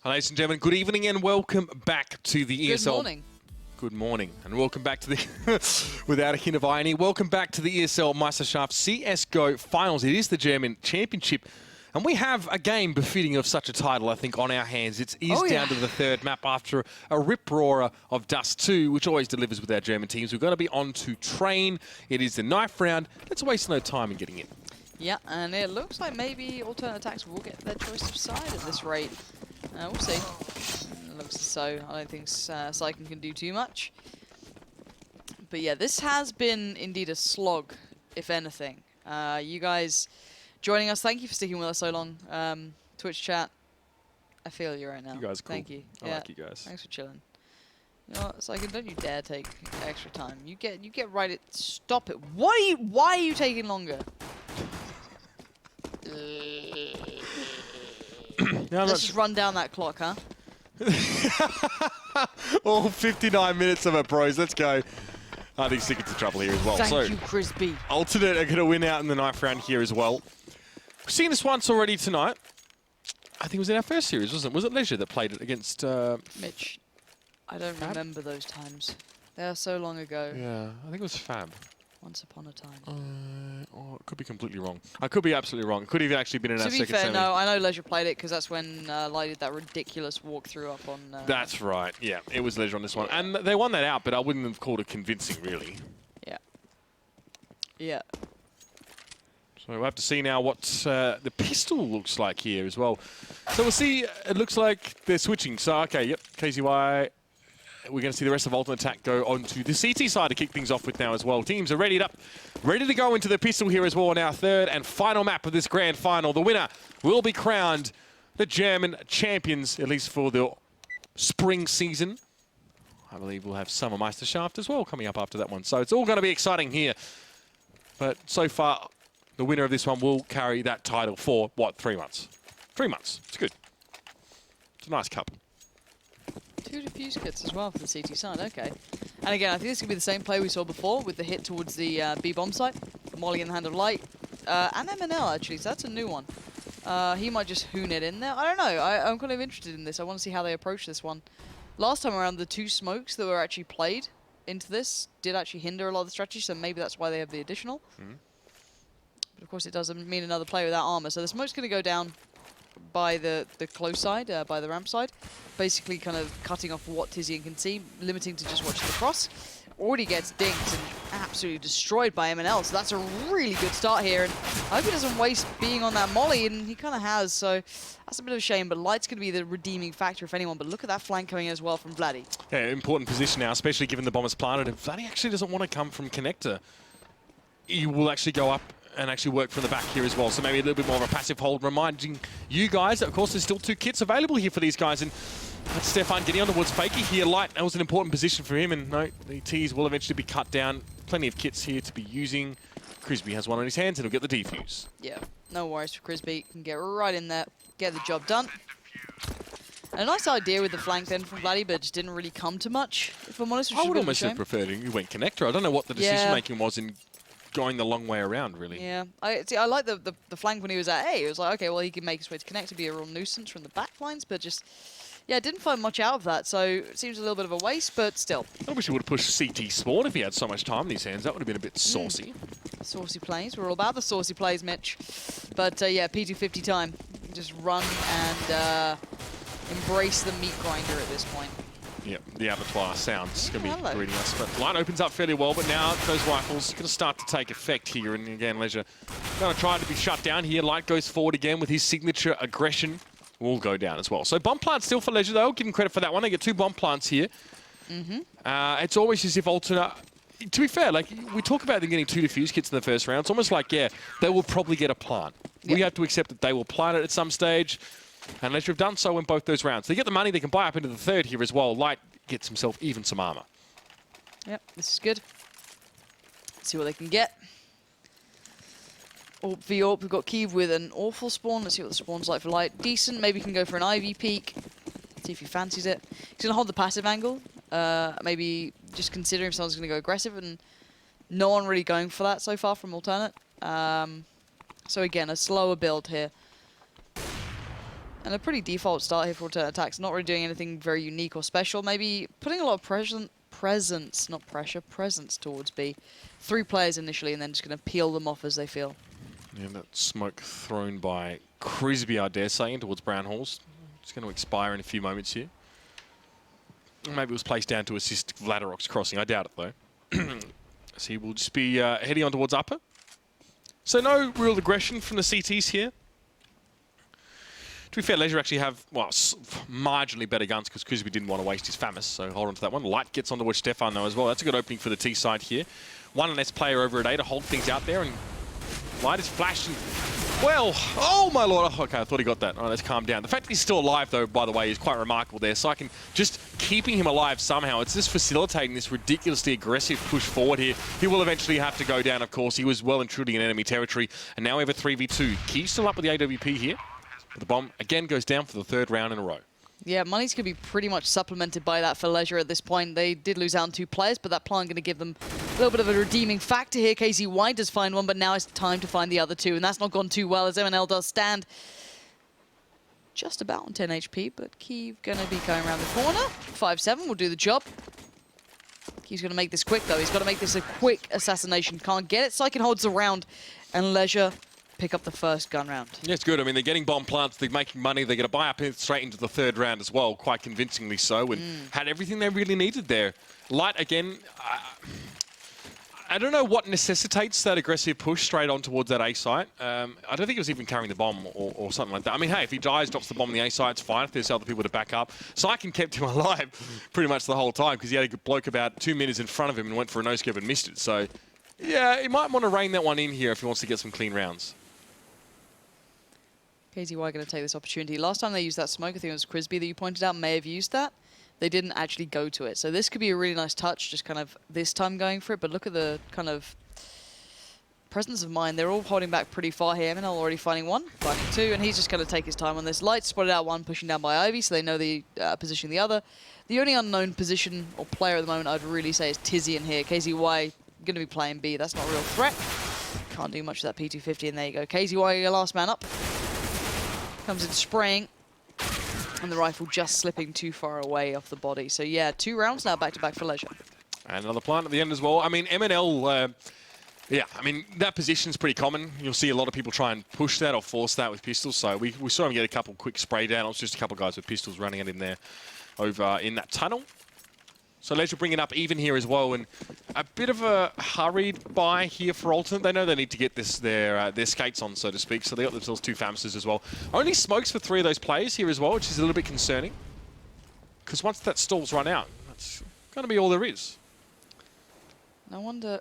Ladies and gentlemen, good evening and welcome back to the ESL. Good morning. Good morning and welcome back to the, without a hint of irony, welcome back to the ESL Meisterschaft CSGO Finals. It is the German Championship and we have a game befitting of such a title, I think, on our hands. It is down to the third map after a rip-roarer of Dust 2, which always delivers with our German teams. We've got to be on to train. It is the knife round. Let's waste no time in getting in. Yeah, and it looks like maybe aTTaX will get their choice of side at this rate. We'll see. It looks as so. I don't think Syken can do too much. But yeah, this has been indeed a slog, if anything. You guys joining us, thank you for sticking with us so long. Twitch chat, I feel you right now. You guys are cool. Thank you. I like you guys. Thanks for chilling. You know what, Syken, don't you dare take extra time. You get right at. Stop it. Why are you taking longer? Let's just run down that clock, huh? All 59 minutes of it, bros. Let's go. I think Stick into trouble here as well. Thank you, Chris B. aTTaX are going to win out in the knife round here as well. We've seen this once already tonight. I think it was in our first series, wasn't it? Was it LeiSuRe that played it against... Mitch, I don't remember those times. They are so long ago. Yeah, I think it was Fab. Once upon a time. Oh, it could be completely wrong. I could be absolutely wrong. It could have actually been in our second To be fair, semi. no, I know LeiSuRe played it because that's when Lei did that ridiculous walkthrough up on... That's right, yeah. It was LeiSuRe on this one. And they won that out, but I wouldn't have called it convincing, really. Yeah. Yeah. So we'll have to see now what the pistol looks like here as well. So we'll see. It looks like they're switching. So, okay, yep, KZY. We're going to see the rest of aTTaX go onto the CT side to kick things off with now as well. Teams are ready to go into the pistol here as well on our third and final map of this grand final. The winner will be crowned the German champions, at least for the spring season. I believe we'll have Summer Meisterschaft as well coming up after that one. So it's all going to be exciting here. But so far, the winner of this one will carry that title for, what, 3 months? 3 months. It's good. It's a nice cup. 2 defuse kits as well for the CT side, okay. And again, I think this could be the same play we saw before with the hit towards the B bomb site. The molly in the hand of Light. And MNL actually, so that's a new one. He might just hoon it in there. I don't know, I'm kind of interested in this. I want to see how they approach this one. Last time around, the 2 smokes that were actually played into this did actually hinder a lot of the strategy, so maybe that's why they have the additional. But of course it doesn't mean another player without armor. So the smoke's going to go down by the close side, by the ramp side, basically kind of cutting off what Tizian can see, limiting to just watching the cross. Already gets dinked and absolutely destroyed by MNL, so that's a really good start here, and I hope he doesn't waste being on that molly, and he kind of has, so that's a bit of a shame, but Light's going to be the redeeming factor if anyone, but look at that flank coming in as well from Vladdy. Yeah, important position now, especially given the bomb is planted, and Vladdy actually doesn't want to come from connector. He will actually go up and actually work from the back here as well. So maybe a little bit more of a passive hold, reminding you guys that, of course, there's still 2 kits available here for these guys. And that's Stefan getting on towards Fakey here. Light, that was an important position for him. And no, the Ts will eventually be cut down. Plenty of kits here to be using. Crisby has one on his hands and he'll get the defuse. Yeah, no worries for Crisby. Can get right in there, get the job done. And a nice idea with the flank then from Vladdy, but just didn't really come to much, if I'm honest. I would almost have preferred you went connector. I don't know what the decision-making was in going the long way around, really. Yeah, I like the flank when he was at A. It was like, okay, well, he can make his way to connect to be a real nuisance from the back lines, but just, yeah, didn't find much out of that, so it seems a little bit of a waste, but still. I wish he would have pushed CT Spawn if he had so much time in his hands. That would have been a bit saucy. Saucy plays. We're all about the saucy plays, Mitch. But, yeah, P250 time. Just run and embrace the meat grinder at this point. Yep, the abattoir sounds going to be greeting us. But Light opens up fairly well, but now those rifles going to start to take effect here. And again, LeiSuRe going to try to be shut down here. Light goes forward again with his signature aggression. Will go down as well. So bomb plant still for LeiSuRe, though. Give him credit for that one. They get 2 bomb plants here. It's always as if aTTaX... To be fair, like, we talk about them getting 2 defuse kits in the first round. It's almost like, yeah, they will probably get a plant. Yep. We have to accept that they will plant it at some stage. And LeiSuRe have done so in both those rounds. They get the money, they can buy up into the third here as well. Light gets himself even some armor. Yep, this is good. Let's see what they can get. AWP v AWP, we've got Kiev with an awful spawn. Let's see what the spawn's like for Light. Decent, maybe can go for an Ivy peek. See if he fancies it. He's going to hold the passive angle. Maybe just considering if someone's going to go aggressive, and no one really going for that so far from aTTaX. So again, a slower build here. And a pretty default start here for aTTaX. Not really doing anything very unique or special. Maybe putting a lot of presence, not pressure, presence towards B. 3 players initially, and then just going to peel them off as they feel. Yeah, that smoke thrown by Crisby, I dare say, in towards Brown Halls. It's going to expire in a few moments here. Maybe it was placed down to assist Vladarok's crossing. I doubt it, though. So he will just be heading on towards upper. So no real aggression from the CTs here. To be fair, LeiSuRe actually have, well, marginally better guns because Crisby didn't want to waste his FAMAS, so hold on to that one. Light gets on towards Stefan, though, as well. That's a good opening for the T side here. One less player over at A to hold things out there, and Light is flashing. Well, oh my lord. Oh, okay, I thought he got that. All right, let's calm down. The fact that he's still alive, though, by the way, is quite remarkable there. So I can just keeping him alive somehow. It's just facilitating this ridiculously aggressive push forward here. He will eventually have to go down, of course. He was well and truly in enemy territory. And now we have a 3v2. Key still up with the AWP here. But the bomb, again, goes down for the 3rd round in a row. Yeah, money's going to be pretty much supplemented by that for LeiSuRe at this point. They did lose out on 2 players, but that plant going to give them a little bit of a redeeming factor here. KZY does find one, but now it's time to find the other 2, and that's not gone too well as MNL does stand just about on 10 HP, but Kiev going to be going around the corner. 5-7 will do the job. Kiev's going to make this quick, though. He's got to make this a quick assassination. Can't get it. Syken holds the round, and LeiSuRe pick up the first gun round. Yeah, it's good. I mean, they're getting bomb plants, they're making money, they're going to buy up straight into the 3rd round as well, quite convincingly so, and had everything they really needed there. Light, again, I don't know what necessitates that aggressive push straight on towards that A site. I don't think he was even carrying the bomb or something like that. I mean, hey, if he dies, drops the bomb on the A site, it's fine if there's other people to back up. Syken kept him alive pretty much the whole time because he had a bloke about 2 meters in front of him and went for a no-scope and missed it. So, yeah, he might want to rein that one in here if he wants to get some clean rounds. KZY going to take this opportunity. Last time they used that smoke, I think it was Crisby that you pointed out, may have used that. They didn't actually go to it. So this could be a really nice touch, just kind of this time going for it. But look at the kind of presence of mind. They're all holding back pretty far here. MNL already finding 1, finding 2, and he's just going to take his time on this. Light spotted out 1, pushing down by Ivy, so they know the position of the other. The only unknown position or player at the moment I'd really say is Tizzy in here. KZY going to be playing B. That's not a real threat. Can't do much with that P250, and there you go. KZY, your last man up. Comes in spraying, and the rifle just slipping too far away off the body. So yeah, 2 rounds now back-to-back for LeiSuRe. And another plant at the end as well. I mean, MNL, yeah, I mean, that position's pretty common. You'll see a lot of people try and push that or force that with pistols. So we saw him get a couple quick spray down. It was just a couple guys with pistols running at him there over in that tunnel. So LeiSuRe bringing up even here as well, and a bit of a hurried buy here for Alternate. They know they need to get their skates on, so to speak, so they got themselves 2 FAMASes as well. Only smokes for 3 of those players here as well, which is a little bit concerning, because once that stall's run out, that's going to be all there is. I wonder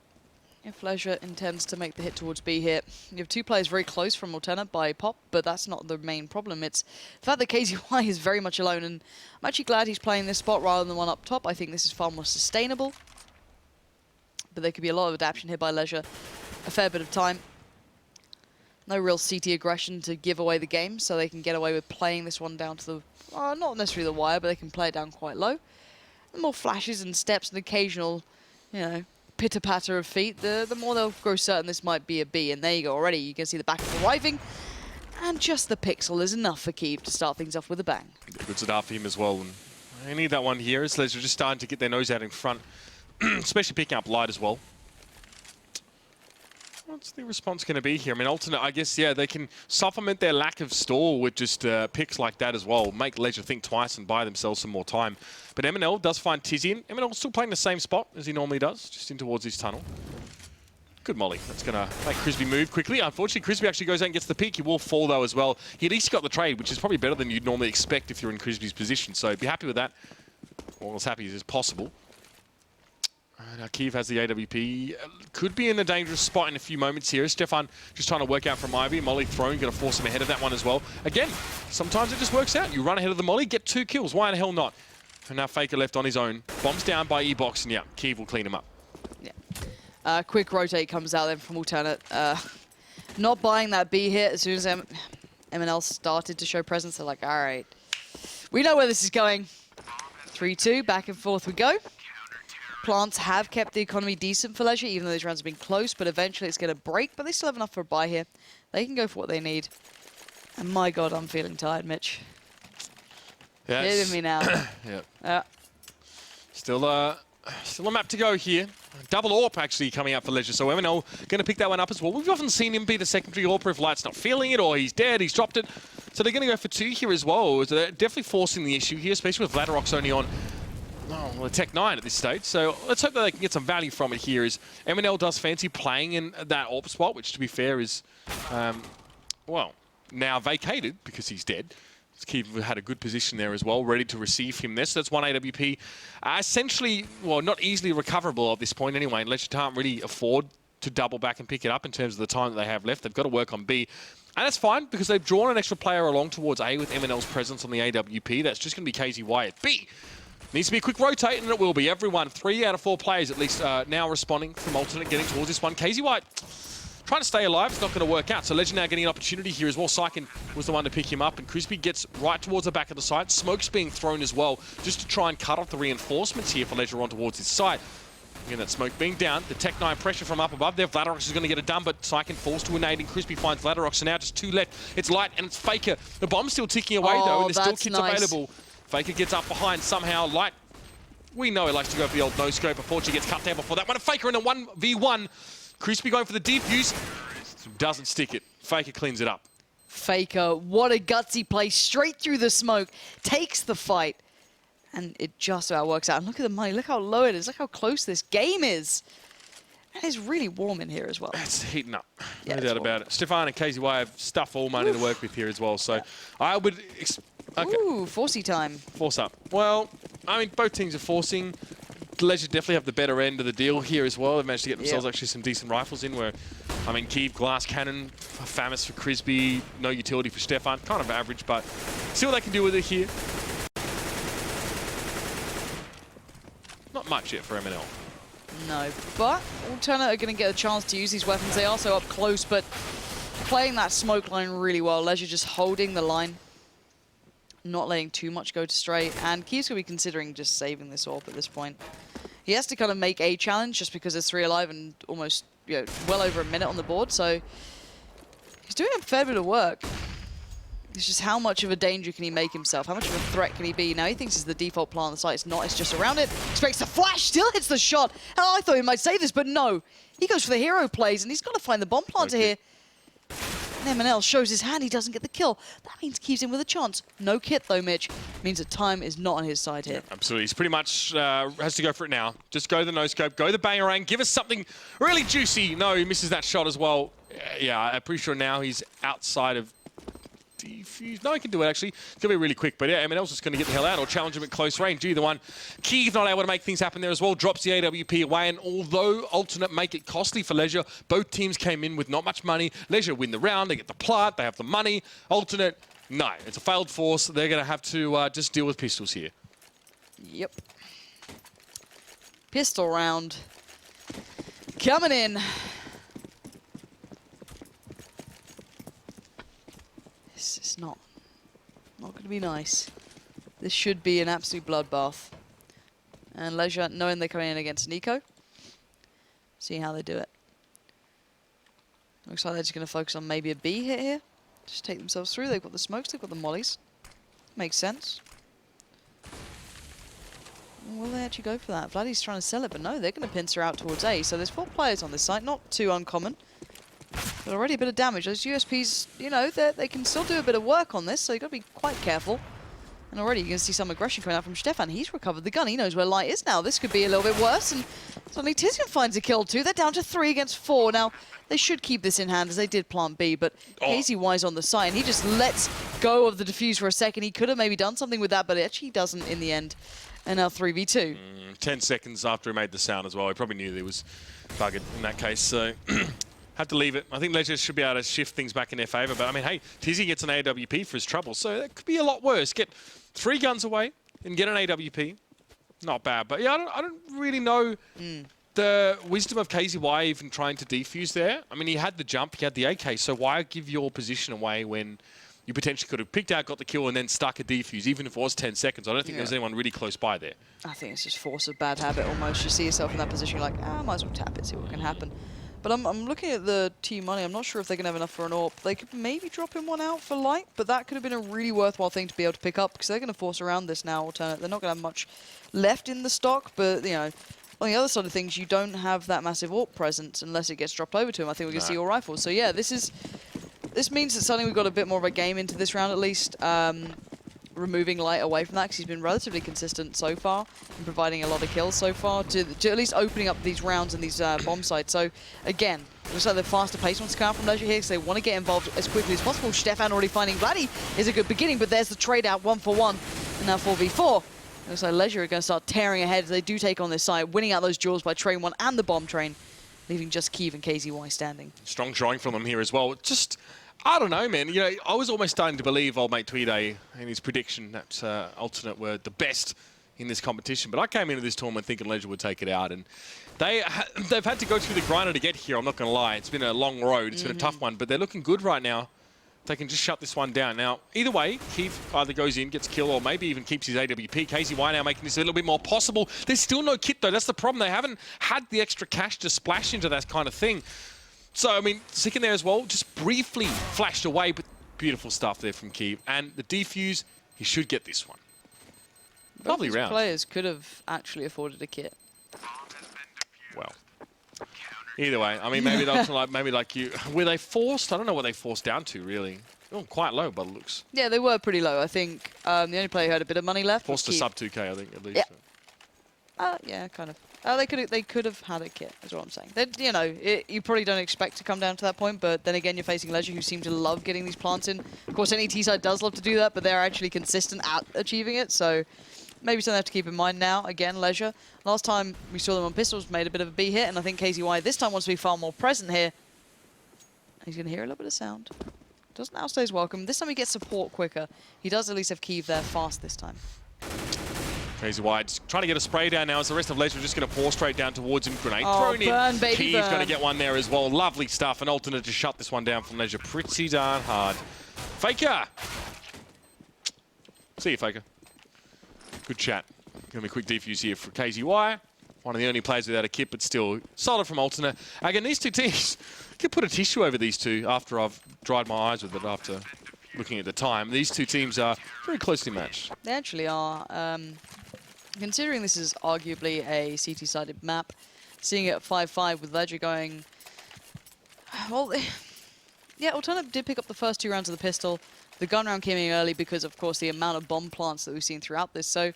if LeiSuRe intends to make the hit towards B here. You have 2 players very close from Alternate by pop, but that's not the main problem. It's the fact that KZY is very much alone, and I'm actually glad he's playing this spot rather than one up top. I think this is far more sustainable. But there could be a lot of adaptation here by LeiSuRe. A fair bit of time. No real CT aggression to give away the game, so they can get away with playing this one down to the, not necessarily the wire, but they can play it down quite low. The more flashes and steps and occasional, you know, pitter-patter of feet, the more they'll grow certain this might be a B. And there you go already. You can see the backup arriving. And just the pixel is enough for Kiev to start things off with a bang. Good start for him as well. And I need that one here as LeiSuRe just starting to get their nose out in front, especially picking up Light as well. What's the response going to be here? I mean, Alternate, I guess, yeah, they can supplement their lack of stall with just picks like that as well. Make LeiSuRe think twice and buy themselves some more time. But MNL does find Tizzy in. MNL still playing the same spot as he normally does, just in towards his tunnel. Good molly. That's going to make Crisby move quickly. Unfortunately, Crisby actually goes out and gets the peak. He will fall, though, as well. He at least got the trade, which is probably better than you'd normally expect if you're in Crisby's position. So be happy with that. Or as happy as possible. Now Kiev has the AWP. Could be in a dangerous spot in a few moments here. Stefan just trying to work out from Ivy. Molly thrown, going to force him ahead of that one as well. Again, sometimes it just works out. You run ahead of the molly, get 2 kills. Why the hell not? And now Faker left on his own. Bombs down by E-Box, and yeah, Kiev will clean him up. Yeah. Quick rotate comes out then from Alternate. Not buying that B hit as soon as MNL started to show presence. They're like, all right, we know where this is going. 3-2, back and forth we go. Plants have kept the economy decent for LeiSuRe, even though these rounds have been close, but eventually it's going to break, but they still have enough for a buy here. They can go for what they need. And my God, I'm feeling tired, Mitch. Yeah, Hitting me now. yeah. Still a map to go here. Double AWP actually coming out for LeiSuRe, so MNL going to pick that one up as well. We've often seen him beat a secondary AWP if Light's not feeling it or he's dead, he's dropped it. So they're going to go for 2 here as well. So they're definitely forcing the issue here, especially with Vladirox only on Tech 9 at this stage. So let's hope that they can get some value from it here. As MNL does fancy playing in that AWP spot, which to be fair is, well, now vacated because he's dead. Keith had a good position there as well, ready to receive him there. So that's one AWP. Essentially, well, not easily recoverable at this point anyway, unless you can't really afford to double back and pick it up in terms of the time that they have left. They've got to work on B. And that's fine, because they've drawn an extra player along towards A with MNL's presence on the AWP. That's just going to be KZY at B. Needs to be a quick rotate, and it will be. Everyone, 3 out of 4 players at least, now responding from alternate, getting towards this one. KZY trying to stay alive, it's not going to work out. So Legend now getting an opportunity here as well. Syken was the one to pick him up, and Crispy gets right towards the back of the site. Smoke's being thrown as well, just to try and cut off the reinforcements here for Leisure on towards his site. Again, that Smoke being down. The Tech 9 pressure from up above there. Vladirox is going to get it done, but Syken falls to a nade, and Crispy finds Vladirox. So now just 2 left. It's Light, and it's Faker. The bomb's still ticking away, though, and there's still kits available. Faker gets up behind somehow. Light, we know he likes to go for the old no-scope. Unfortunately, gets cut down before that one. Faker in a 1v1. Crispy going for the defuse. Doesn't stick it. Faker cleans it up. Faker, what a gutsy play. Straight through the smoke. Takes the fight. And it just about works out. And look at the money. Look how low it is. Look how close this game is. And it's really warm in here as well. It's heating up. Yeah, No doubt about it. Stefan and KZY have stuff all money to work with here as well. So I would... Okay. Ooh, forcey time. Force up. Well, I mean, both teams are forcing. LeiSuRe definitely have the better end of the deal here as well. They've managed to get themselves actually some decent rifles in where, I mean, Kiev, Glass Cannon, Famis for Crispy, no utility for Stefan. Kind of average, but see what they can do with it here. Not much yet for MNL. No, but Alternate are going to get a chance to use these weapons. They are so up close, but playing that smoke line really well. LeiSuRe just holding the line, not letting too much go to stray. And Kiev's going to be considering just saving this AWP at this point. He has to kind of make a challenge just because there's 3 alive and almost, you know, well over a minute on the board. So he's doing a fair bit of work. It's just how much of a danger can he make himself? How much of a threat can he be? Now he thinks it's the default plan on the site. It's not. It's just around it. Expects the flash. Still hits the shot. Oh, I thought he might save this, but no. He goes for the hero plays, and he's got to find the bomb planter here. And MNL shows his hand. He doesn't get the kill. That means Kiev's in with a chance. No kit, though, Mitch. Means that time is not on his side here. Yeah, absolutely. He's pretty much has to go for it now. Just go the no-scope. Go the bangerang. Give us something really juicy. No, he misses that shot as well. Yeah, I'm pretty sure now he's outside of defuse. No, he can do it, actually. It's going to be really quick. But yeah, MNL's just going to get the hell out or challenge him at close range. Either one. Key's not able to make things happen there as well. Drops the AWP away. And although Alternate make it costly for LeiSuRe, both teams came in with not much money. LeiSuRe win the round. They get the plat. They have the money. Alternate, no. It's a failed force. They're going to have to just deal with pistols here. Yep. Pistol round. Coming in. This is not going to be nice. This should be an absolute bloodbath. And LeiSuRe, knowing they're coming in against Nico, see how they do it. Looks like they're just going to focus on maybe a B hit here. Just take themselves through. They've got the smokes, they've got the mollies. Makes sense. Will they actually go for that? Vladdy's trying to sell it, but no, they're going to pincer out towards A. So there's 4 players on this site, not too uncommon. But already a bit of damage. Those USPs, you know, they can still do a bit of work on this, so you've got to be quite careful. And already you can see some aggression coming out from Stefan. He's recovered the gun. He knows where Light is now. This could be a little bit worse. And suddenly Tizian finds a kill too. They're down to 3 against 4. Now, they should keep this in hand as they did plant B, but KZY's on the side, and he just lets go of the defuse for a second. He could have maybe done something with that, but actually doesn't in the end. And now 3v2. 10 seconds after he made the sound as well. He probably knew there was buggered in that case, so had to leave it. I think LeiSuRe should be able to shift things back in their favour, but I mean, hey, Tizzy gets an AWP for his trouble, so that could be a lot worse. Get 3 guns away and get an AWP. Not bad, but yeah, I don't really know the wisdom of KZY even trying to defuse there. I mean, he had the jump, he had the AK, so why give your position away when you potentially could have picked out, got the kill, and then stuck a defuse, even if it was 10 seconds. I don't think there was anyone really close by there. I think it's just force of bad habit almost. You see yourself in that position, you're like, I might as well tap it, see what can happen. But I'm looking at the team money. I'm not sure if they're going to have enough for an AWP. They could maybe drop in one out for Light, but that could have been a really worthwhile thing to be able to pick up because they're going to force around this now. Alternate. They're not going to have much left in the stock, but, you know, on the other side of things, you don't have that massive AWP presence unless it gets dropped over to him. I think we're going to see all rifles. So, yeah, this means that suddenly we've got a bit more of a game into this round at least. Removing Light away from that because he's been relatively consistent so far and providing a lot of kills so far to at least opening up these rounds and these bomb sites. So again, looks like the faster pace wants to come out from LeiSuRe here because they want to get involved as quickly as possible. Stefan already finding Vladdy is a good beginning, but there's the trade out 1-for-1 and now 4v4. Looks like LeiSuRe are going to start tearing ahead as they do take on this side, winning out those duels by Train 1 and the bomb train, leaving just Kiev and KZY standing. Strong showing from them here as well. Just, I don't know, man. You know, I was almost starting to believe old mate Tweeday in his prediction that Alternate were the best in this competition. But I came into this tournament thinking LeiSuRe would take it out. And they've had to go through the grinder to get here, I'm not going to lie. It's been a long road. It's been a tough one. But they're looking good right now. They can just shut this one down. Now, either way, Kiev either goes in, gets a kill, or maybe even keeps his AWP. KZY now making this a little bit more possible. There's still no kit, though. That's the problem. They haven't had the extra cash to splash into that kind of thing. So, I mean, Sick in there as well, just briefly flashed away, but beautiful stuff there from Kiev. And the defuse, he should get this one. Lovely round. Players could have actually afforded a kit. Well, either way, I mean, maybe like you. Were they forced? I don't know what they forced down to, really. Oh, quite low by the looks. Yeah, they were pretty low. I think the only player who had a bit of money left forced to was sub 2K, I think, at least. Yeah, yeah, kind of. They could have had a kit, is what I'm saying. You know, you probably don't expect to come down to that point, but then again, you're facing LeiSuRe, who seem to love getting these plants in. Of course, any T side does love to do that, but they're actually consistent at achieving it, so maybe something I have to keep in mind now. Again, LeiSuRe, last time we saw them on pistols, made a bit of a B hit, and I think KZY this time wants to be far more present here. He's going to hear a little bit of sound. Doesn't outstay his welcome. This time he gets support quicker. He does at least have Kiev there fast this time. KZY trying to get a spray down now as the rest of LeiSuRe are just going to pour straight down towards him. Grenade thrown burn, in. baby, Kiev's burn. going to get one there as well. Lovely stuff. An alternate to shut this one down from LeiSuRe pretty darn hard. Faker! See you, Faker. Good chat. Going to be a quick defuse here for KZY. One of the only players without a kit, but still solid from alternate. Again, these two teams, I could put a tissue over these two after I've dried my eyes with it after looking at the time. These two teams are very closely matched. They actually are. Considering this is arguably a CT-sided map, seeing it at 5-5 with LeiSuRe going... Well, yeah, Alternate did pick up the first 2 rounds of the pistol. The gun round came in early because, of course, the amount of bomb plants that we've seen throughout this. So,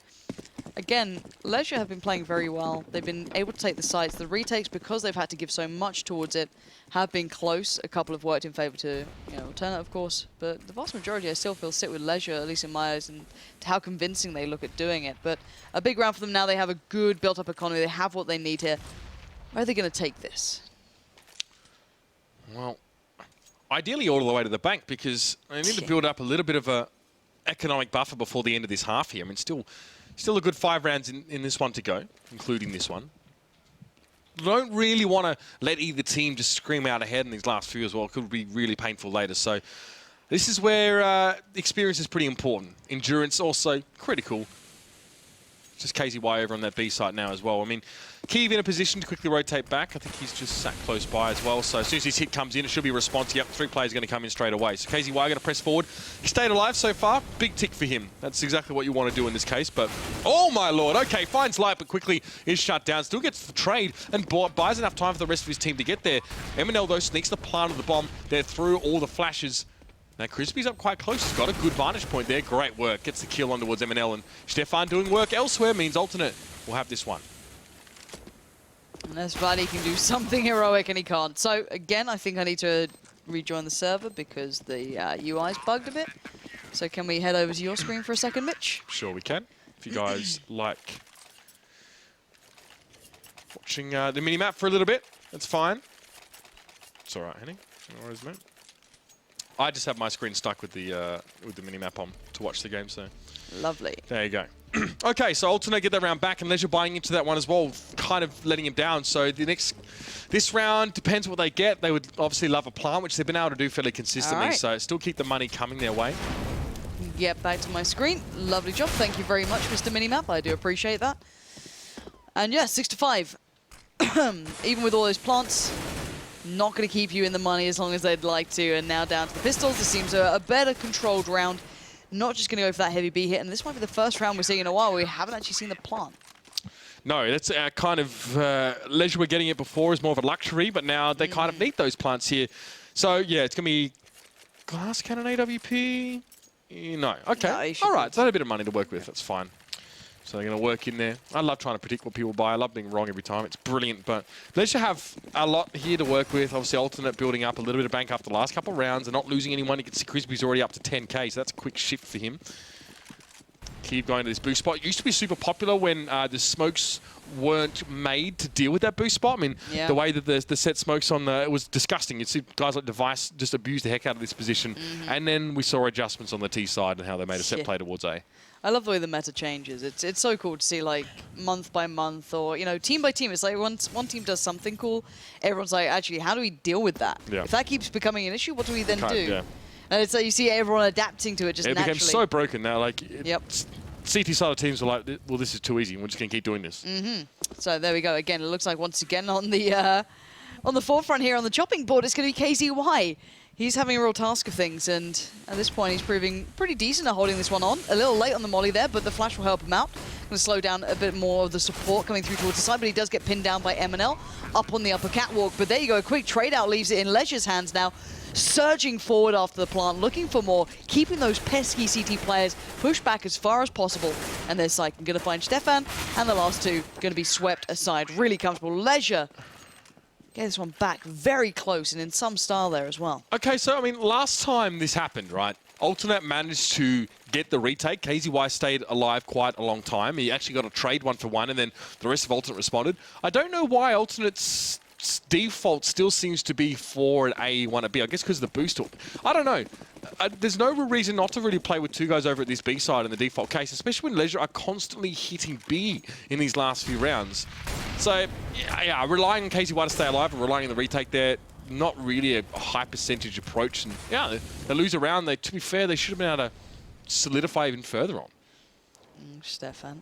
again, LeiSuRe have been playing very well. They've been able to take the sites. The retakes, because they've had to give so much towards it, have been close. A couple have worked in favour to, you know, Alternate, of course. But the vast majority, I still feel, sit with LeiSuRe, at least in my eyes, and how convincing they look at doing it. But a big round for them now. They have a good built-up economy. They have what they need here. Where are they going to take this? Well, ideally all the way to the bank, because they need to build up a little bit of a economic buffer before the end of this half here. I mean, still a good 5 rounds in this one to go, including this one. Don't really want to let either team just scream out ahead in these last few as well. It could be really painful later. So this is where experience is pretty important. Endurance also critical. Just KZY over on that B site now as well. I mean, Kiev in a position to quickly rotate back. I think he's just sat close by as well. So as soon as his hit comes in, it should be a response. Yep, 3 players are going to come in straight away. So KZY going to press forward. He stayed alive so far. Big tick for him. That's exactly what you want to do in this case. But, oh my lord. Okay, finds Light, but quickly is shut down. Still gets the trade and buys enough time for the rest of his team to get there. MNL, though, sneaks the plant of the bomb. They're through all the flashes. Now, Crispy's up quite close. He's got a good vantage point there. Great work. Gets the kill on towards MNL. And Stefan doing work elsewhere means Alternate will have this one. Unless Vladdy can do something heroic, and he can't. So, again, I think I need to rejoin the server because the UI's bugged a bit. So can we head over to your screen for a second, Mitch? Sure we can. If you guys like watching the mini-map for a little bit, that's fine. It's all right, Henning. No worries, mate. I just have my screen stuck with the mini-map on to watch the game, so... Lovely. There you go. Okay, so Alternate get that round back, and LeiSuRe buying into that one as well, kind of letting him down. So this round depends what they get. They would obviously love a plant, which they've been able to do fairly consistently, right. So still keep the money coming their way. Get back to my screen. Lovely job. Thank you very much, Mr. Minimap. I do appreciate that. And yeah, 6-5. Even with all those plants, not going to keep you in the money as long as they'd like to. And now down to the pistols. This seems a better controlled round. Not just going to go for that heavy B hit. And this might be the first round we're seeing in a while where we haven't actually seen the plant. No, that's kind of LeiSuRe were getting it before is more of a luxury, but now they kind of need those plants here. So, yeah, it's going to be glass cannon AWP. No. Okay. No, all right. So, a bit of money to work with. That's fine. So they're going to work in there. I love trying to predict what people buy. I love being wrong every time. It's brilliant. But LeiSuRe have a lot here to work with. Obviously, alternate building up a little bit of bank after the last couple of rounds and not losing anyone. You can see Crispy's already up to 10K, so that's a quick shift for him. Keep going to this boost spot. It used to be super popular when the smokes weren't made to deal with that boost spot. I mean, the way that the set smokes on it was disgusting. You'd see guys like Device just abuse the heck out of this position. And then we saw adjustments on the T side and how they made a set play towards A. I love the way the meta changes. It's so cool to see, like, month by month or, you know, team by team. It's like once one team does something cool, everyone's like, actually, how do we deal with that? Yeah. If that keeps becoming an issue, what do we then do? Yeah. And it's like you see everyone adapting to it just naturally. It became so broken now. Like, CT side of teams are like, well, this is too easy. We're just going to keep doing this. So there we go. Again, it looks like once again on the forefront here on the chopping board, it's going to be KZY. He's having a real task of things, and at this point, he's proving pretty decent at holding this one on. A little late on the molly there, but the flash will help him out. Going to slow down a bit more of the support coming through towards the side, but he does get pinned down by MNL up on the upper catwalk. But there you go, a quick trade out leaves it in LeiSuRe's hands now. Surging forward after the plant, looking for more, keeping those pesky CT players pushed back as far as possible. And there's Syke going to find Stefan, and the last two going to be swept aside. Really comfortable. LeiSuRe get this one back very close and in some style there as well. Okay, so, I mean, last time this happened, right? Alternate managed to get the retake. KZY stayed alive quite a long time. He actually got a trade 1-for-1, and then the rest of Alternate responded. I don't know why Alternate's default still seems to be for an A, one at B. I guess because of the boost hook. I don't know. There's no real reason not to really play with two guys over at this B side in the default case, especially when LeiSuRe are constantly hitting B in these last few rounds. So, yeah, relying on KZY to stay alive and relying on the retake there, not really a high percentage approach. And yeah, they lose a round. To be fair, they should have been able to solidify even further on. Stefan.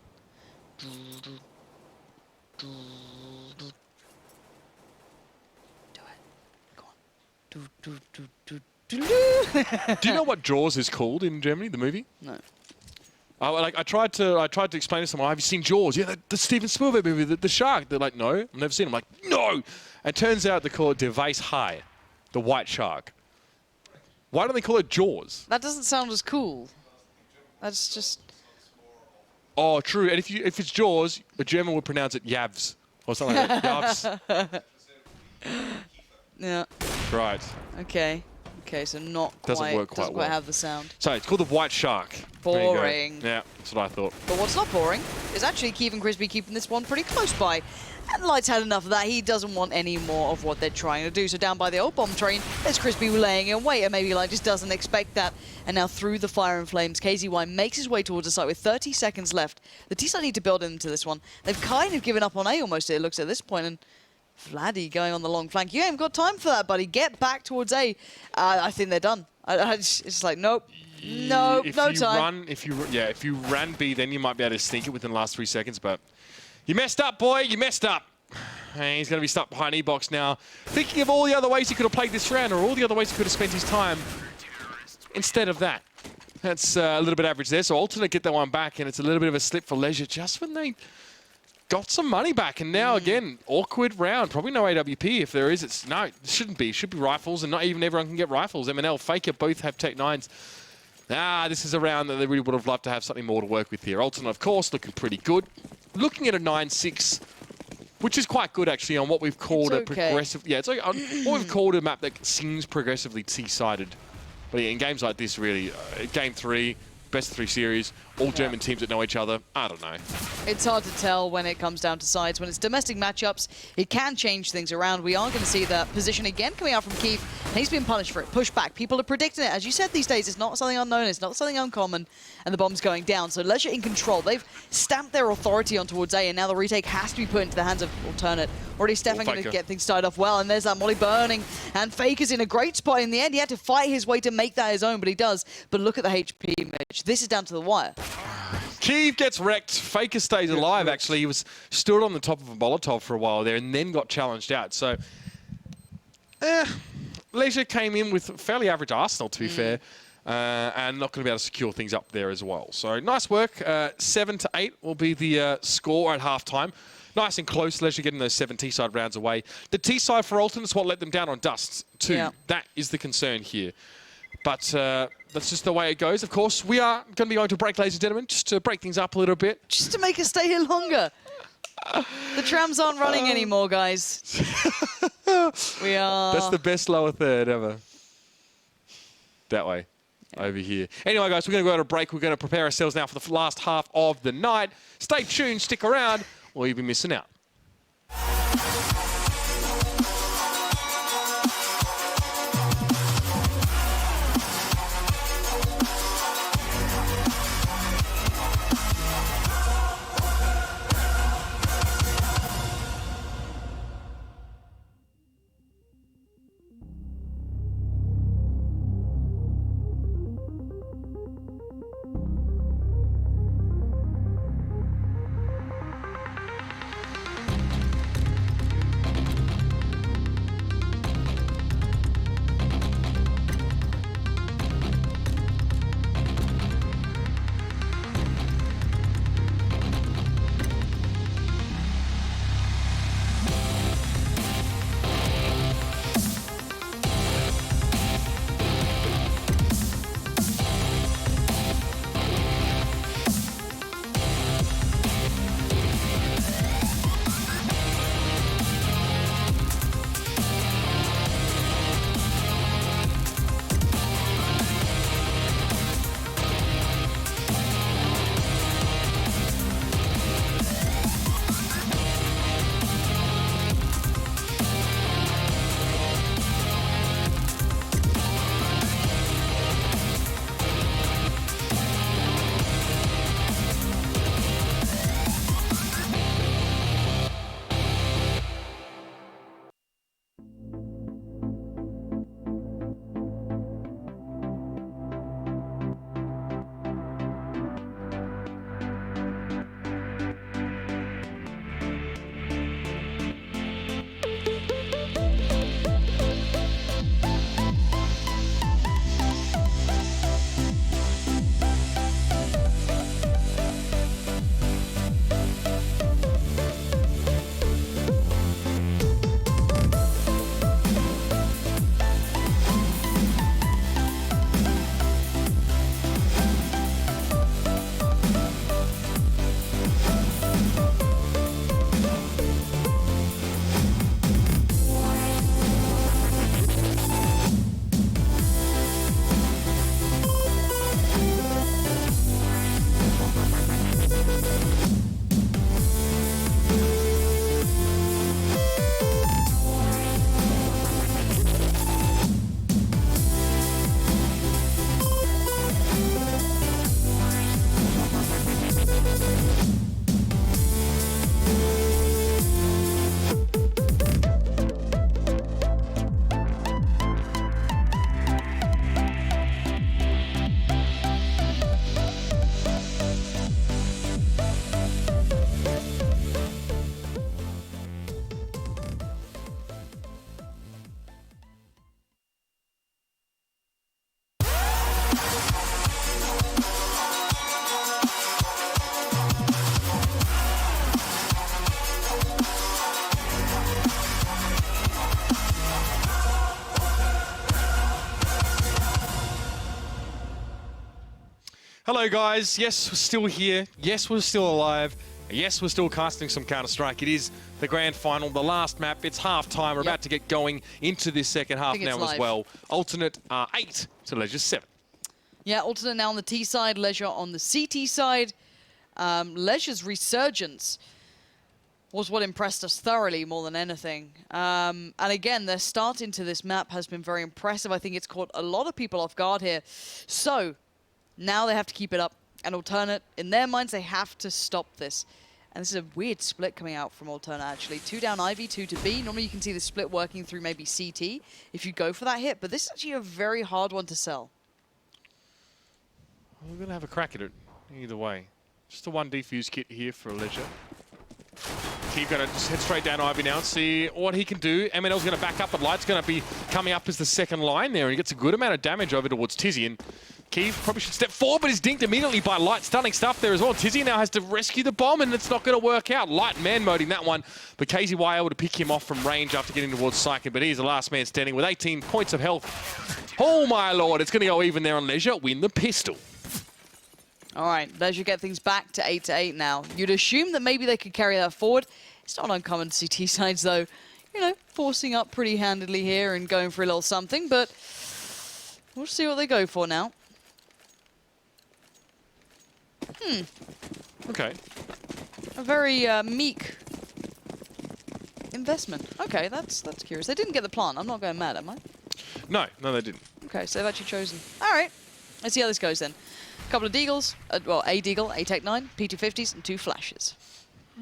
Do you know what Jaws is called in Germany, the movie? No. I tried to explain to someone, have you seen Jaws? Yeah, the Steven Spielberg movie, the shark. They're like, no, I've never seen it. I'm like, no! And it turns out they call it Der Weiße Hai, the white shark. Why don't they call it Jaws? That doesn't sound as cool. That's just... Oh, true. And if it's Jaws, a German would pronounce it Yavs, or something like that. Yavs. Yeah. Right. Okay. Okay, so not quite, doesn't quite have the sound. So it's called the white shark. Boring. Yeah, that's what I thought. But what's not boring is actually Keevan Crispy keeping this one pretty close by. And Light's had enough of that. He doesn't want any more of what they're trying to do. So down by the old bomb train, there's Crispy laying in wait, and maybe Light just doesn't expect that. And now through the fire and flames, KZY makes his way towards the site with 30 seconds left. The T-side need to build into this one. They've kind of given up on A almost, it looks at this point, and Vladdy going on the long flank. You haven't got time for that, buddy. Get back towards A. I think they're done. It's like, nope. Nope, no time. If you ran B, then you might be able to sneak it within the last 3 seconds, but you messed up, boy. You messed up. And he's going to be stuck behind E-Box now. Thinking of all the other ways he could have played this round or all the other ways he could have spent his time instead of that. That's a little bit average there. So Alternate get that one back, and it's a little bit of a slip for LeiSuRe just when they got some money back. And now, again, awkward round. Probably no AWP. If there is, no, it shouldn't be. It should be rifles, and not even everyone can get rifles. MNL, Faker both have Tech 9s. This is a round that they really would have loved to have something more to work with here. Alternate, of course, looking pretty good. Looking at a 9-6, which is quite good, actually, on what we've called a progressive... Yeah, it's like on what we've called a map that seems progressively T-sided. But yeah, in games like this, really, Game 3, best of 3 series, all German teams that know each other. I don't know. It's hard to tell when it comes down to sides. When it's domestic matchups, it can change things around. We are going to see that position again coming out from Keith. He's been punished for it, pushed back. People are predicting it. As you said, these days, it's not something unknown. It's not something uncommon. And the bomb's going down. So LeiSuRe in control. They've stamped their authority on towards A, and now the retake has to be put into the hands of Alternate. Already Stefan going to get things started off well, and there's that molly burning. And Faker's in a great spot in the end. He had to fight his way to make that his own, but he does. But look at the HP, Mitch. This is down to the wire. Keev gets wrecked. Faker stays alive, actually. He was stood on the top of a Molotov for a while there and then got challenged out. So LeiSuRe came in with fairly average arsenal, to be fair, and not going to be able to secure things up there as well. So nice work. 7-8 will be the score at halftime. Nice and close. LeiSuRe getting those 7 T-side rounds away. The T-side for Alternate's what let them down on Dust too. Yeah. That is the concern here. But that's just the way it goes. Of course, we are going to be going to break, ladies and gentlemen, just to break things up a little bit. Just to make us stay here longer. The trams aren't running anymore, guys. We are... That's the best lower third ever. That way. Yeah. Over here. Anyway, guys, we're going to go to a break. We're going to prepare ourselves now for the last half of the night. Stay tuned, stick around, or you'll be missing out. Hello, guys. Yes, we're still here. Yes, we're still alive. Yes, we're still casting some Counter-Strike. It is the grand final, the last map. It's half-time. We're about to get going into this second half now as well. Alternate 8 to LeiSuRe 7. Yeah, Alternate now on the T side, LeiSuRe on the CT side. LeiSuRe's resurgence was what impressed us thoroughly more than anything. And again, their start into this map has been very impressive. I think it's caught a lot of people off guard here. So now they have to keep it up. And Alternate, in their minds, they have to stop this. And this is a weird split coming out from Alternate, actually. 2 down Ivy, 2 to B. Normally you can see the split working through maybe CT if you go for that hit. But this is actually a very hard one to sell. We're going to have a crack at it either way. Just a 1 defuse kit here for LeiSuRe. Keep going to just head straight down Ivy now and see what he can do. MNL's going to back up, but Light's going to be coming up as the second line there, and he gets a good amount of damage over towards Tizzy. And Keith probably should step forward, but he's dinked immediately by Light. Stunning stuff there as well. Tizzy now has to rescue the bomb, and it's not going to work out. Light man-moding that one, but KZY able to pick him off from range after getting towards Syken, but he's the last man standing with 18 points of health. Oh, my lord, it's going to go even there on LeiSuRe. Win the pistol. All right, LeiSuRe get things back to 8-8 now. You'd assume that maybe they could carry that forward. It's not uncommon to see T-sides, though, you know, forcing up pretty handedly here and going for a little something, but we'll see what they go for now. Okay. A very meek investment. Okay, that's curious. They didn't get the plant. I'm not going mad, am I? No, they didn't. Okay, so they've actually chosen. All right, let's see how this goes then. A couple of deagles, well, a deagle, aTTaX 9, P250s, and 2 flashes.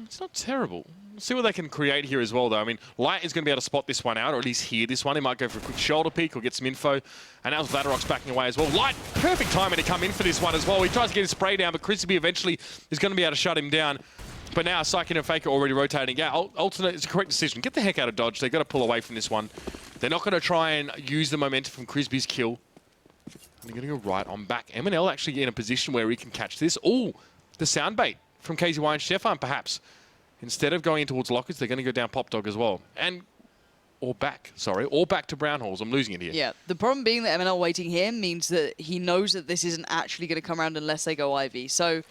It's not terrible. See what they can create here as well, though. I mean, Light is going to be able to spot this one out, or at least hear this one. He might go for a quick shoulder peek or get some info. And now Vladorok's backing away as well. Light, perfect timing to come in for this one as well. He tries to get his spray down, but Crispy eventually is going to be able to shut him down. But now Syken and Faker already rotating. Yeah, alternate is a correct decision. Get the heck out of dodge. They've got to pull away from this one. They're not going to try and use the momentum from Crispy's kill. And they're going to go right on back. MNL actually in a position where he can catch this. Oh, the sound bait from KZY and Stefan, perhaps. Instead of going in towards Lockers, they're going to go down Pop Dog as well. Or back to Brown Halls. I'm losing it here. Yeah, the problem being that MNL waiting here means that he knows that this isn't actually going to come around unless they go Ivy. So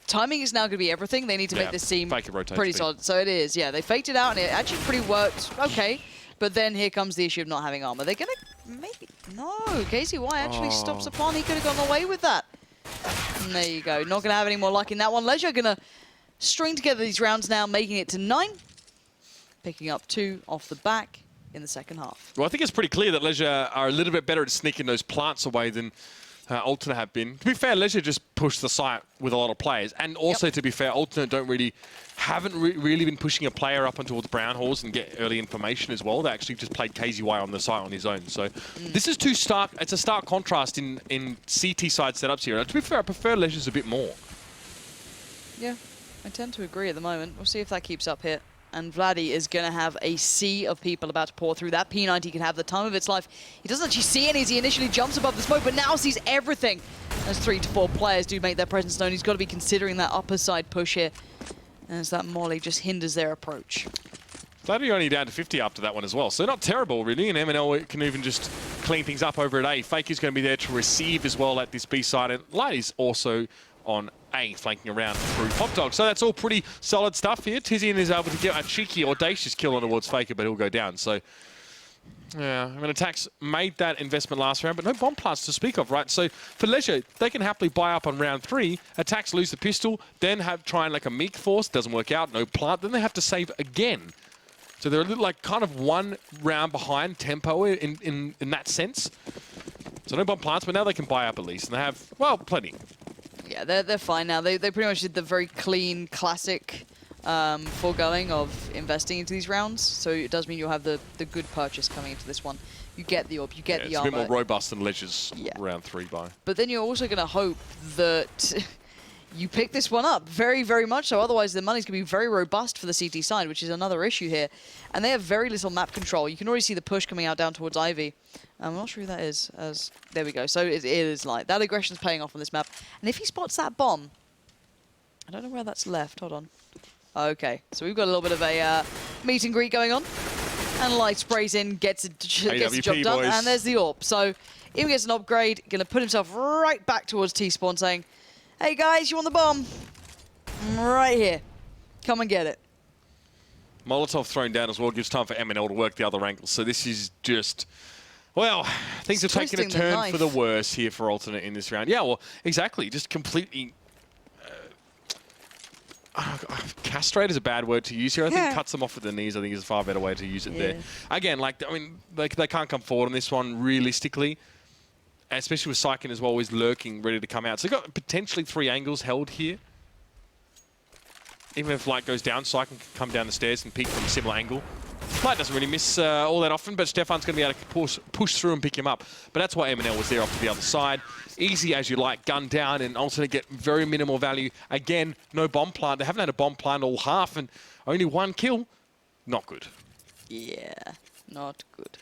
timing is now going to be everything. They need to make this seem pretty solid. So it is, yeah. They faked it out, and it actually pretty worked okay. But then here comes the issue of not having armor. They're going to maybe... No, KZY actually stops the plan. He could have gone away with that. And there you go. Not going to have any more luck in that one. LeiSuRe going to string together these rounds now, making it to 9. Picking up 2 off the back in the second half. Well, I think it's pretty clear that LeiSuRe are a little bit better at sneaking those plants away than Alternate have been. To be fair, LeiSuRe just pushed the site with a lot of players. And also, to be fair, Alternate haven't really been pushing a player up towards Brown Halls and get early information as well. They actually just played KZY on the site on his own. So this is too stark. It's a stark contrast in CT side setups here. And to be fair, I prefer LeiSuRe's a bit more. Yeah, I tend to agree at the moment. We'll see if that keeps up here. And Vladdy is going to have a sea of people about to pour through. That P90 can have the time of its life. He doesn't actually see any as he initially jumps above the smoke, but now sees everything. As 3 to 4 players do make their presence known, he's got to be considering that upper side push here, as that molly just hinders their approach. Vladdy only down to 50 after that one as well, so not terrible really, and MNL can even just clean things up over at A. Fake is going to be there to receive as well at this B side, and Light is also on A, flanking around through Pop Dog. So that's all pretty solid stuff here. Tizian is able to get a cheeky, audacious kill on towards Faker, but he'll go down. So, yeah, I mean, aTTaX made that investment last round, but no bomb plants to speak of, right? So for LeiSuRe, they can happily buy up on round 3. aTTaX lose the pistol, then try and like a meek force, doesn't work out, no plant, then they have to save again. So they're a little like kind of one round behind tempo in that sense. So no bomb plants, but now they can buy up at least, and they have, well, plenty. Yeah, they're fine now. They pretty much did the very clean, classic foregoing of investing into these rounds. So it does mean you'll have the good purchase coming into this one. You get the orb, you get the armor. It's a bit more robust than LeiSuRe's round 3 buy. But then you're also going to hope that you pick this one up very, very much so. Otherwise, the money's going to be very robust for the CT side, which is another issue here. And they have very little map control. You can already see the push coming out down towards Ivy. I'm not sure who that is. There we go. So it is Light. That aggression's paying off on this map. And if he spots that bomb, I don't know where that's left. Hold on. Okay, so we've got a little bit of a meet and greet going on. And Light sprays in, gets the job done, boys. And there's the AWP. So even gets an upgrade, going to put himself right back towards T-spawn saying, hey guys, you want the bomb? Right here. Come and get it. Molotov thrown down as well gives time for MNL to work the other angle. So this is just... Well, things are taking a turn for the worse here for Alternate in this round. Yeah, well, exactly. Just completely... castrate is a bad word to use here. I think cuts them off with the knees, I think, is a far better way to use it there. Again, like, I mean, they can't come forward on this one realistically. Especially with Syken as well, always lurking, ready to come out. So they've got potentially 3 angles held here. Even if Light goes down, Syken can come down the stairs and peek from a similar angle. Light doesn't really miss all that often, but Stefan's going to be able to push through and pick him up. But that's why MNL was there off to the other side. Easy as you like, gun down, and alternate get very minimal value. Again, no bomb plant. They haven't had a bomb plant all half, and only 1 kill. Not good. Yeah, not good.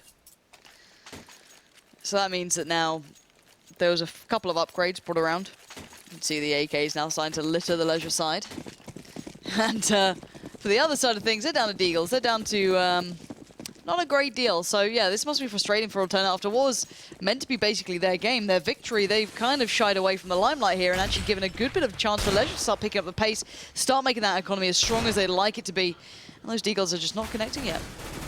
So that means that now there was a couple of upgrades brought around. You can see the AKs now starting to litter the leisure side. And for the other side of things, they're down to Deagles. They're down to not a great deal. So yeah, this must be frustrating for Alternate after what was meant to be basically their game, their victory. They've kind of shied away from the limelight here and actually given a good bit of chance for Leisure to start picking up the pace, start making that economy as strong as they'd like it to be. And those Deagles are just not connecting yet.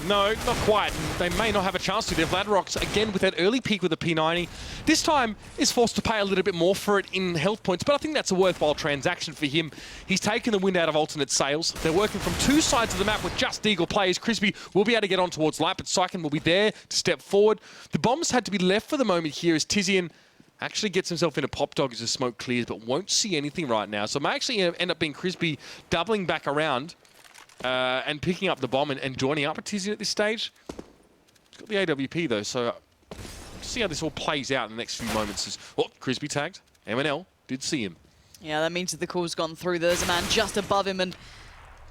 No, not quite. They may not have a chance to. Their Vladrox, again, with that early peak with the P90, this time is forced to pay a little bit more for it in health points, but I think that's a worthwhile transaction for him. He's taken the wind out of alternate sails. They're working from 2 sides of the map with just Deagle players. Crispy will be able to get on towards Light, but Syken will be there to step forward. The bombs had to be left for the moment here as Tizian actually gets himself in a pop dog as the smoke clears, but won't see anything right now. So it may actually end up being Crispy doubling back around and picking up the bomb and joining up with Tizian at this stage. He's got the AWP though, so see how this all plays out in the next few moments. Oh, Crispy tagged. MNL did see him. Yeah, that means that the call's gone through. There's a man just above him and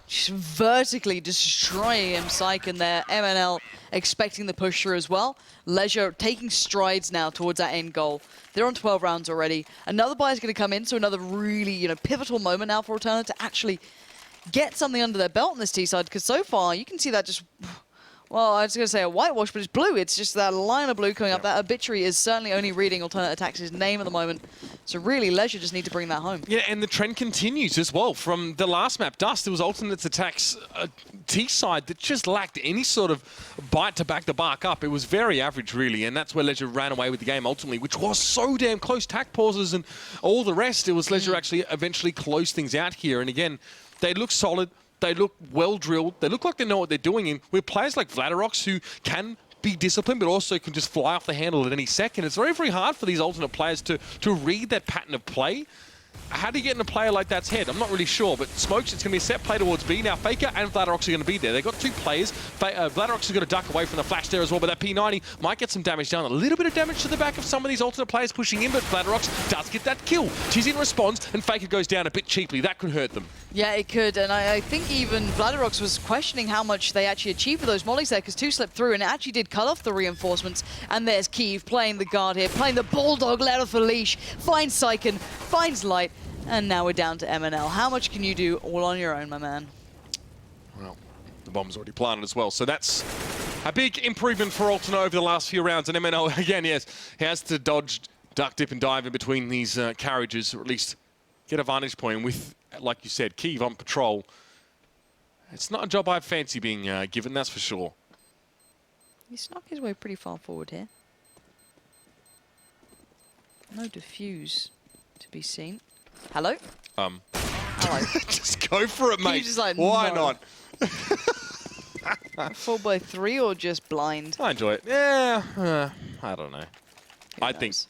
just vertically destroying him. Syken there. MNL expecting the push through as well. Leisure taking strides now towards that end goal. They're on 12 rounds already. Another buyer's going to come in, so another really, pivotal moment now for Alterna to actually get something under their belt on this T side, because so far you can see that just, well, I was going to say a whitewash, but it's blue. It's just that line of blue coming up. That obituary is certainly only reading Alternate aTTaX's name at the moment. So really, Leisure just need to bring that home. Yeah, and the trend continues as well. From the last map, Dust, it was Alternate aTTaX T side that just lacked any sort of bite to back the bark up. It was very average, really, and that's where Leisure ran away with the game ultimately, which was so damn close. Tack pauses and all the rest. It was Leisure actually eventually closed things out here. And again, they look solid. They look well-drilled. They look like they know what they're doing. And with players like Vladarox who can be disciplined but also can just fly off the handle at any second, it's very, very hard for these alternate players to read that pattern of play. How do you get in a player like that's head? I'm not really sure, but Smokes, it's going to be a set play towards B. Now, Faker and Vladarox are going to be there. They've got 2 players. Vladarox is going to duck away from the flash there as well, but that P90 might get some damage down. A little bit of damage to the back of some of these alternate players pushing in, but Vladarox does get that kill. Tizian responds, and Faker goes down a bit cheaply. That could hurt them. Yeah, it could, and I think even Vladarox was questioning how much they actually achieved with those mollies there, because 2 slipped through, and it actually did cut off the reinforcements. And there's Kiev playing the guard here, playing the Bulldog, let off the leash, finds Syken, finds Light, and now we're down to MNL. How much can you do all on your own, my man? Well, the bomb's already planted as well, so that's a big improvement for Alternate over the last few rounds. And MNL, again, yes, he has to dodge, duck, dip, and dive in between these carriages, or at least get a vantage point with, like you said, Kiev on patrol. It's not a job I fancy being given, that's for sure. He snuck his way pretty far forward here. No diffuse to be seen. Hello? Hello. Just go for it, mate. Just like, why no. not? 4x3 or just blind? I enjoy it. Yeah, I don't know. I knows?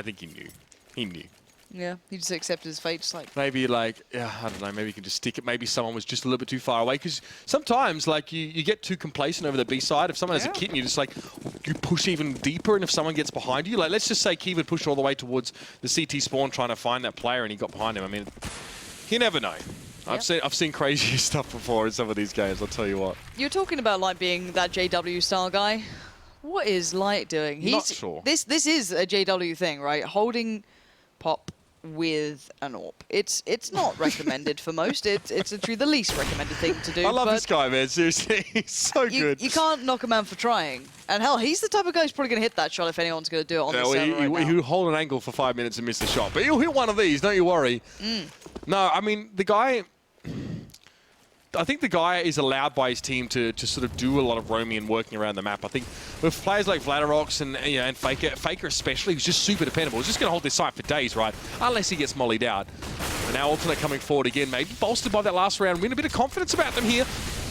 think he knew. He knew. Yeah, he just accepted his fate, just like... Maybe, like, yeah, I don't know, maybe you can just stick it. Maybe someone was just a little bit too far away. Because sometimes, like, you get too complacent over the B side. If someone has a kit and you just, like, you push even deeper. And if someone gets behind you, like, let's just say Kiev would push all the way towards the CT spawn trying to find that player and he got behind him. I mean, you never know. Yep. I've seen crazy stuff before in some of these games, I'll tell you what. You're talking about Light being that JW style guy. What is Light doing? Not sure. This is a JW thing, right? Holding pop with an AWP. It's not recommended for most. It's literally the least recommended thing to do. I love this guy, man. Seriously, he's so good. You can't knock a man for trying. And hell, he's the type of guy who's probably going to hit that shot if anyone's going to do it on the server right now. He'll hold an angle for 5 minutes and miss the shot. But he'll hit one of these, don't you worry. No, I mean, the guy... I think the guy is allowed by his team to sort of do a lot of roaming and working around the map. I think with players like Vladarox and Faker especially, who's just super dependable, he's just going to hold this site for days, right? Unless he gets mollied out. And now Alternate coming forward again, maybe bolstered by that last round win. A bit of confidence about them here.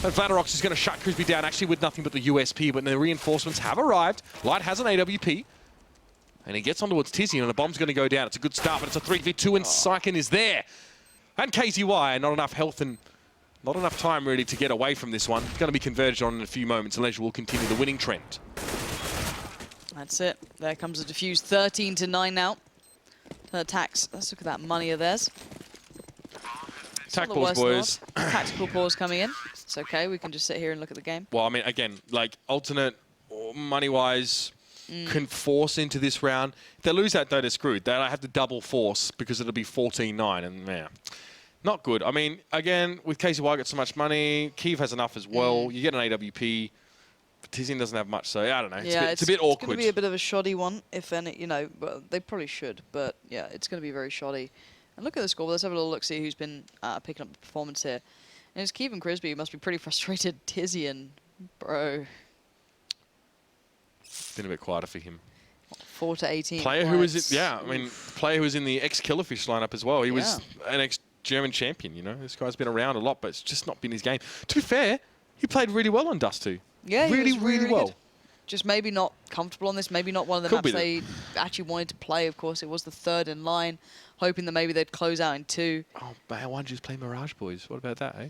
And Vladarox is going to shut Crispy down actually with nothing but the USP, but the reinforcements have arrived. Light has an AWP. And he gets on towards Tizian and the bomb's going to go down. It's a good start, but it's a 3v2 and Syken is there. And KZY, not enough health and Not enough time, really, to get away from this one. It's going to be converged on in a few moments, and LeiSuRe will continue the winning trend. That's it. There comes the defuse. 13-9 now. aTTaX. Let's look at that money of theirs. Attack balls, boys. Tactical pause coming in. It's okay. We can just sit here and look at the game. Well, I mean, again, like, alternate, money-wise, can force into this round. If they lose that, though, they're screwed. They'll have to double force because it'll be 14-9, and yeah. Not good. I mean, again, with KZY got so much money, Kiev has enough as well. You get an AWP. Tizian doesn't have much, so I don't know. It's a bit awkward. It's going to be a bit of a shoddy one, if any, you know, well, they probably should, but yeah, it's going to be very shoddy. And look at the score. Let's have a little look, see who's been picking up the performance here. And it's Kiev and Crisby who must be pretty frustrated. Tizian, bro. Been a bit quieter for him. 4-18. Player who was, I mean, player who was in the ex-Killerfish lineup as well. He was an ex-German champion, you know. This guy's been around a lot, but it's just not been his game. To be fair, he played really well on Dust 2. Yeah, really, he was really well. Good. Just maybe not comfortable on this. Maybe not one of the maps they actually wanted to play. Of course, it was the third in line, hoping that maybe they'd close out in 2. Oh, man, why don't you just play Mirage Boys? What about that, eh?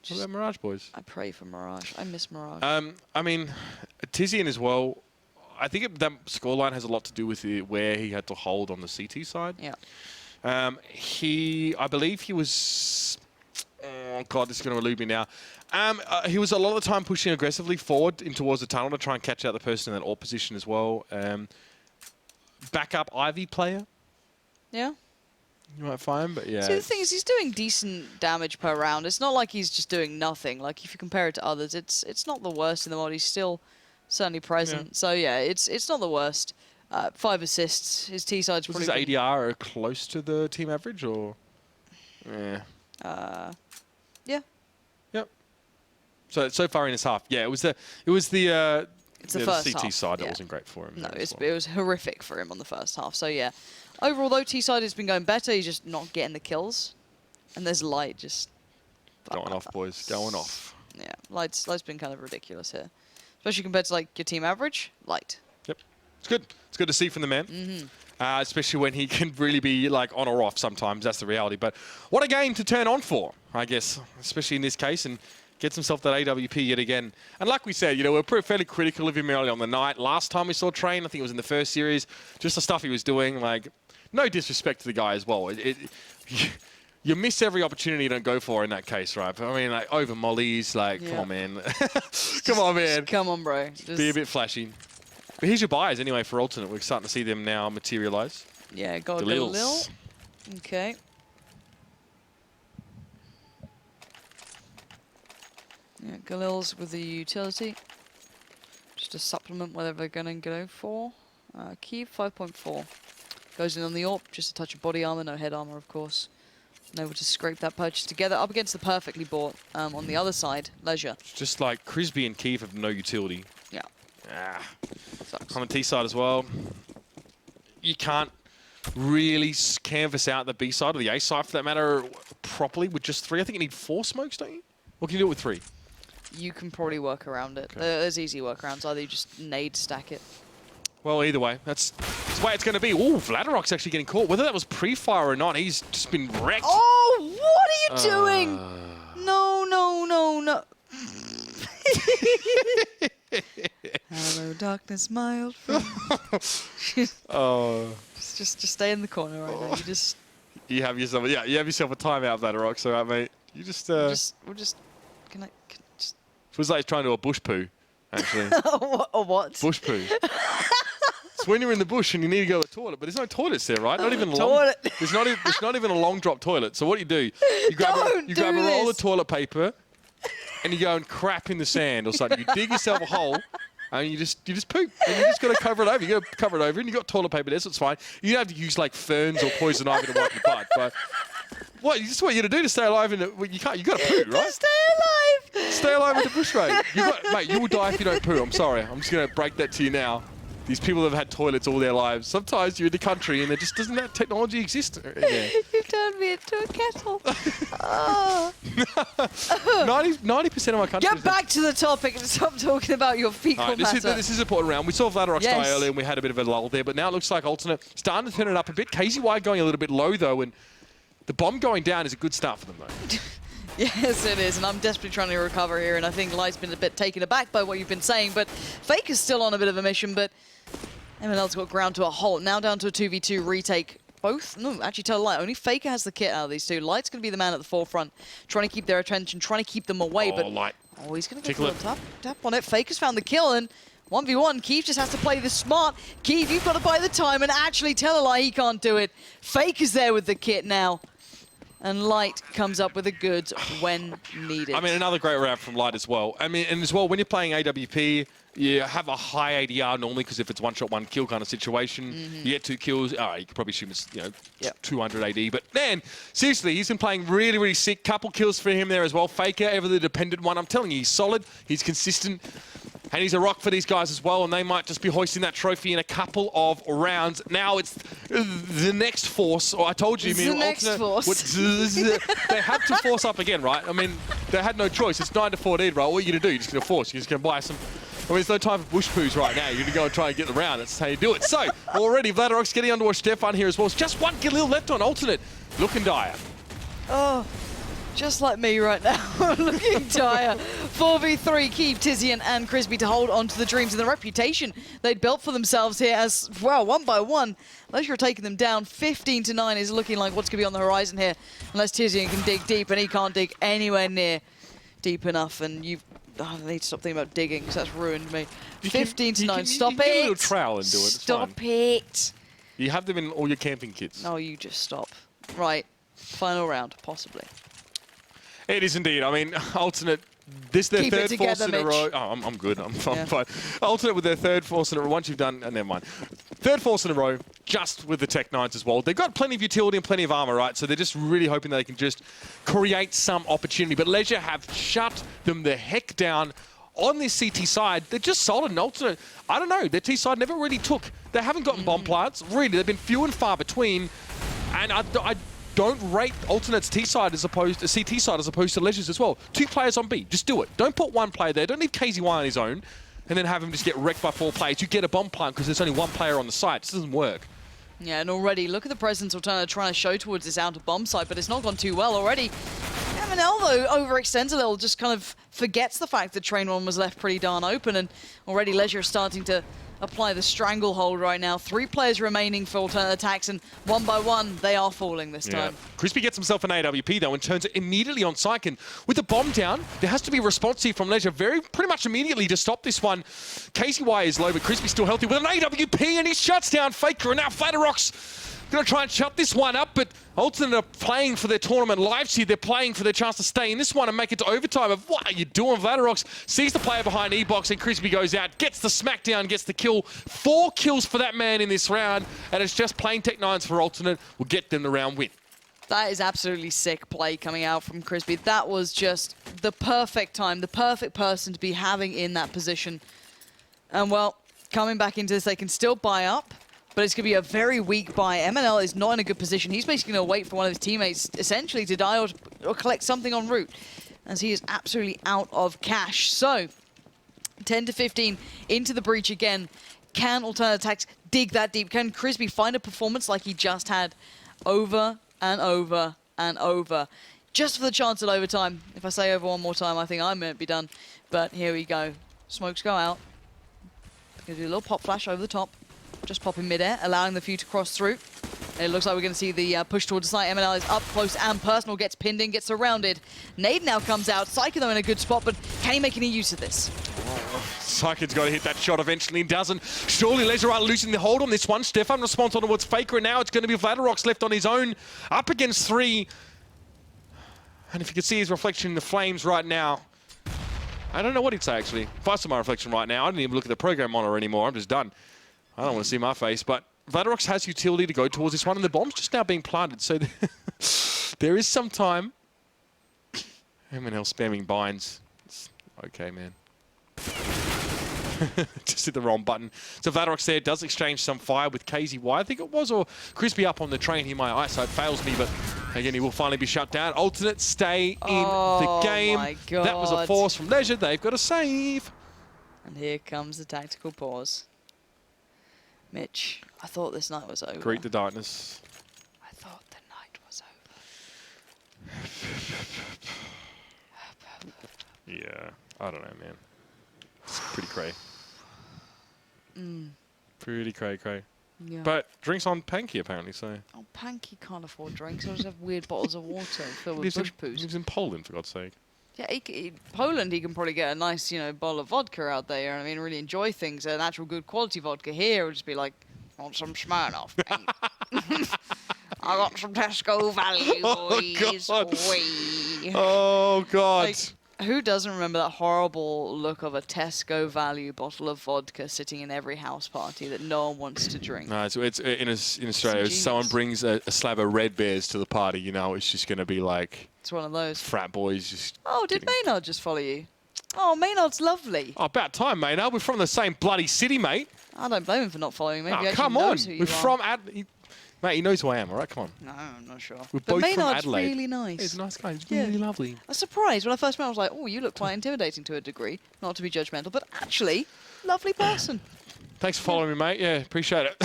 What about Mirage Boys? I pray for Mirage. I miss Mirage. I mean, Tizian as well. I think that scoreline has a lot to do with where he had to hold on the CT side. Yeah. I believe he was... Oh, God, this is going to elude me now. He was a lot of the time pushing aggressively forward in towards the tunnel to try and catch out the person in that AWP position as well. Backup Ivy player. Yeah. You might find, but yeah. See, the thing is, he's doing decent damage per round. It's not like he's just doing nothing. Like, if you compare it to others, it's not the worst in the world. He's still certainly present. Yeah. So, yeah, it's not the worst. 5 assists. His T-side's pretty pretty good. Was his ADR close to the team average, or...? Yeah. Yeah. Yep. So far in his half, yeah, it's the first CT half. Side that wasn't great for him. No, it was horrific for him on the first half. So yeah, overall though, T side has been going better. He's just not getting the kills, and there's Light just going off, boys, going off. Yeah, Light's been kind of ridiculous here, especially compared to like your team average. Light. Yep, it's good. It's good to see from the man. Especially when he can really be like on or off sometimes. That's the reality. But what a game to turn on for, I guess, especially in this case, and gets himself that AWP yet again. And like we said, you know, we're fairly critical of him early on the night. Last time we saw Train, I think it was in the first series, just the stuff he was doing, like, no disrespect to the guy as well. You miss every opportunity you don't go for in that case, right? But I mean, like, over mollies, like, come on, man. Come on, man. Come on, bro. Just be a bit flashy. But here's your buyers anyway for alternate. We're starting to see them now materialize. Yeah, got a little. Okay. Yeah, Galil's with the utility. Just a supplement whatever they're going to go for. Kiev 5.4. Goes in on the AWP, just a touch of body armor, no head armor, of course. And able to scrape that purchase together up against the perfectly bought on the other side, LeiSuRe. It's just like Crisby and Kiev have no utility. Yeah. On the T side as well, you can't really canvas out the B side or the A side for that matter properly with just 3. I think you need 4 smokes, don't you? Or can you do it with 3? You can probably work around it. Okay. There's easy workarounds. Either you just nade stack it. Well, either way, that's the way it's going to be. Ooh, Vladimir's actually getting caught. Whether that was pre-fire or not, he's just been wrecked. Oh, what are you doing? No, no, no, no. Hello, darkness, my old friend. Just stay in the corner right now. You have yourself, you have yourself a timeout, Vladimir. So, mate, you just. We'll just. It was like he's trying to do a bush poo, actually. A what? Bush poo. It's when you're in the bush and you need to go to the toilet, but there's no toilets there, right? Not even a toilet. There's not even a long drop toilet. So what do? You grab a roll of toilet paper, and you go and crap in the sand or something. You dig yourself a hole. And you just poop, and you just got to cover it over. You got to cover it over, and you got toilet paper there, so it's fine. You don't have to use like ferns or poison ivy to wipe your butt. But what you just want you to do to stay alive, you can't. You got to poo, right? Stay alive. Stay alive with the bush, mate. You will die if you don't poo. I'm sorry. I'm just gonna break that to you now. These people have had toilets all their lives. Sometimes you're in the country and there just doesn't that technology exist. Yeah. You turned me into a kettle. Oh. 90% of my country. Get back to the topic and stop talking about your fecal matter. This is an important round. We saw Vladimir die earlier and we had a bit of a lull there, but now it looks like alternate starting to turn it up a bit. KZY going a little bit low though, and the bomb going down is a good start for them though. Yes, it is, and I'm desperately trying to recover here, and I think Light's been a bit taken aback by what you've been saying, but Fake is still on a bit of a mission, but MNL's got ground to a halt. Now down to a 2v2 retake. Both? No, actually tell Light. Only Faker has the kit out of these two. Light's going to be the man at the forefront, trying to keep their attention, trying to keep them away, but... Light. Oh, he's going to get a tap on it. Faker's found the kill, and 1v1, Keeve just has to play this smart. Keeve, you've got to buy the time and actually tell a Lie he can't do it. Faker's there with the kit now. And Light comes up with the goods when needed. I mean, another great round from Light as well. I mean, and as well, when you're playing AWP, you have a high ADR normally because if it's one shot, one kill kind of situation, you get 2 kills. All right, you could probably assume it's 200 AD. But man, seriously, he's been playing really, really sick. Couple kills for him there as well. Faker, ever the dependent one. I'm telling you, he's solid. He's consistent. And he's a rock for these guys as well, and they might just be hoisting that trophy in a couple of rounds. Now it's the next force. Or I told you, the next force. They had to force up again, right? I mean, they had no choice. It's 9-14, right? What are you going to do? You're just going to force. You're just going to buy some... I mean, there's no time for bush poos right now. You're going to go and try and get the round. That's how you do it. So, already Vladirox getting onto a Stefan here as well. It's just one kill left on alternate. Looking dire. Oh, just like me right now. Looking dire. 4v3, Keeve, Tizian, and Crispy to hold on to the dreams and the reputation they'd built for themselves here as, well, one by one. LeiSuRe taking them down. 15-9 is looking like what's going to be on the horizon here. Unless Tizian can dig deep, and he can't dig anywhere near deep enough. And you've... Oh, I need to stop thinking about digging because that's ruined me. 15-9, stop it! You can get a little trowel and do it. Stop it! You have them in all your camping kits. No, you just stop. Right, final round, possibly. It is indeed. I mean, alternate. This their Keep it third together, force in a row. Oh, I'm good. I'm fine. Alternate with their third force in a row. Once you've done, never mind. Third force in a row, just with the Tech 9s as well. They've got plenty of utility and plenty of armor, right? So they're just really hoping they can just create some opportunity. But LeiSuRe have shut them the heck down on this CT side. They're just solid and alternate. I don't know. Their T side never really took. They haven't gotten bomb plants. Really, they've been few and far between. And I don't rate Alternate's T side as opposed to CT side as opposed to LeiSuRe's as well. 2 players on B, just do it. Don't put 1 player there. Don't leave KZY on his own and then have him just get wrecked by 4 players. You get a bomb plant because there's only 1 player on the site. This doesn't work. Yeah, and already look at the presence Alternate trying to show towards this outer bomb site, but it's not gone too well already. MNL though overextends a little, just kind of forgets the fact that Train 1 was left pretty darn open, and already LeiSuRe is starting to apply the stranglehold right now. 3 players remaining for Alternate aTTaX, and one by one, they are falling this time. Crispy gets himself an AWP, though, and turns it immediately on Syken. With the bomb down, there has to be a response here from LeiSuRe pretty much immediately to stop this one. KZY is low, but Crispy's still healthy with an AWP, and he shuts down Faker, and now Vladirox going to try and shut this one up, but Alternate are playing for their tournament lives here. They're playing for their chance to stay in this one and make it to overtime. Of what are you doing? Vladirox sees the player behind E-Box, and Crispy goes out, gets the smackdown, gets the kill. 4 kills for that man in this round, and it's just plain Tech 9s for Alternate. Will get them the round win. That is absolutely sick play coming out from Crispy. That was just the perfect time, the perfect person to be having in that position. And well, coming back into this, they can still buy up, but it's going to be a very weak buy. MNL is not in a good position. He's basically going to wait for one of his teammates essentially to die or collect something en route, as he is absolutely out of cash. So, 10-15 into the breach again. Can Alternate aTTaX dig that deep? Can Crispy find a performance like he just had over and over and over, just for the chance at overtime? If I say over one more time, I think I might be done. But here we go. Smokes go out. Gonna do a little pop flash over the top. Just pop in midair, allowing the few to cross through. And it looks like we're going to see the push towards the site. MNL is up close and personal, gets pinned in, gets surrounded. Nade now comes out. Syken though in a good spot, but can he make any use of this? Syken's got to hit that shot eventually and doesn't. Surely LeiSuRe are losing the hold on this one. Stefan responds on towards Faker, and now it's going to be Vladirox left on his own, up against 3. And if you can see his reflection in the flames right now, I don't know what he'd say actually. If I saw my reflection right now, I didn't even look at the program monitor anymore. I'm just done. I don't want to see my face, but Vladirox has utility to go towards this one, and the bomb's just now being planted, so there is some time. MNL spamming binds. It's okay, man. Just hit the wrong button. So Vladirox there does exchange some fire with KZY, I think it was, or Crispy up on the train here. My eyesight fails me, but again, he will finally be shut down. Alternate stay in the game. My God. That was a force from LeiSuRe. They've got a save. And here comes the tactical pause. Mitch, I thought this night was over. Greet the darkness. I thought the night was over. Yeah, I don't know, man. It's pretty cray. Pretty cray. Yeah. But drinks on Panky, apparently, so... Oh, Panky can't afford drinks. He'll just have weird bottles of water filled with He bush poos. lives in Poland, for God's sake. Yeah, Poland, he can probably get a nice, bottle of vodka out there. I mean, really enjoy things. An actual good quality vodka. Here, it'll just be like, want some Smirnoff, mate. I got some Tesco value, boys. Oh, God. Like, who doesn't remember that horrible look of a Tesco value bottle of vodka sitting in every house party that no one wants to drink? No, it's in Australia, if someone brings a slab of Red Bears to the party, it's just going to be like... It's one of those. Frat boys just... Oh, did Maynard just follow you? Oh, Maynard's lovely. Oh, about time, Maynard. We're from the same bloody city, mate. I don't blame him for not following me. Oh, come on. We're from Adelaide. Mate, he knows who I am, all right? Come on. No, I'm not sure. We're but both Maynard's from Adelaide. really nice. He's a nice guy. He's really lovely. I was surprised when I first met him. I was like, oh, you look quite intimidating to a degree. Not to be judgmental, but actually, lovely person. Thanks for following me, mate. Yeah, appreciate it.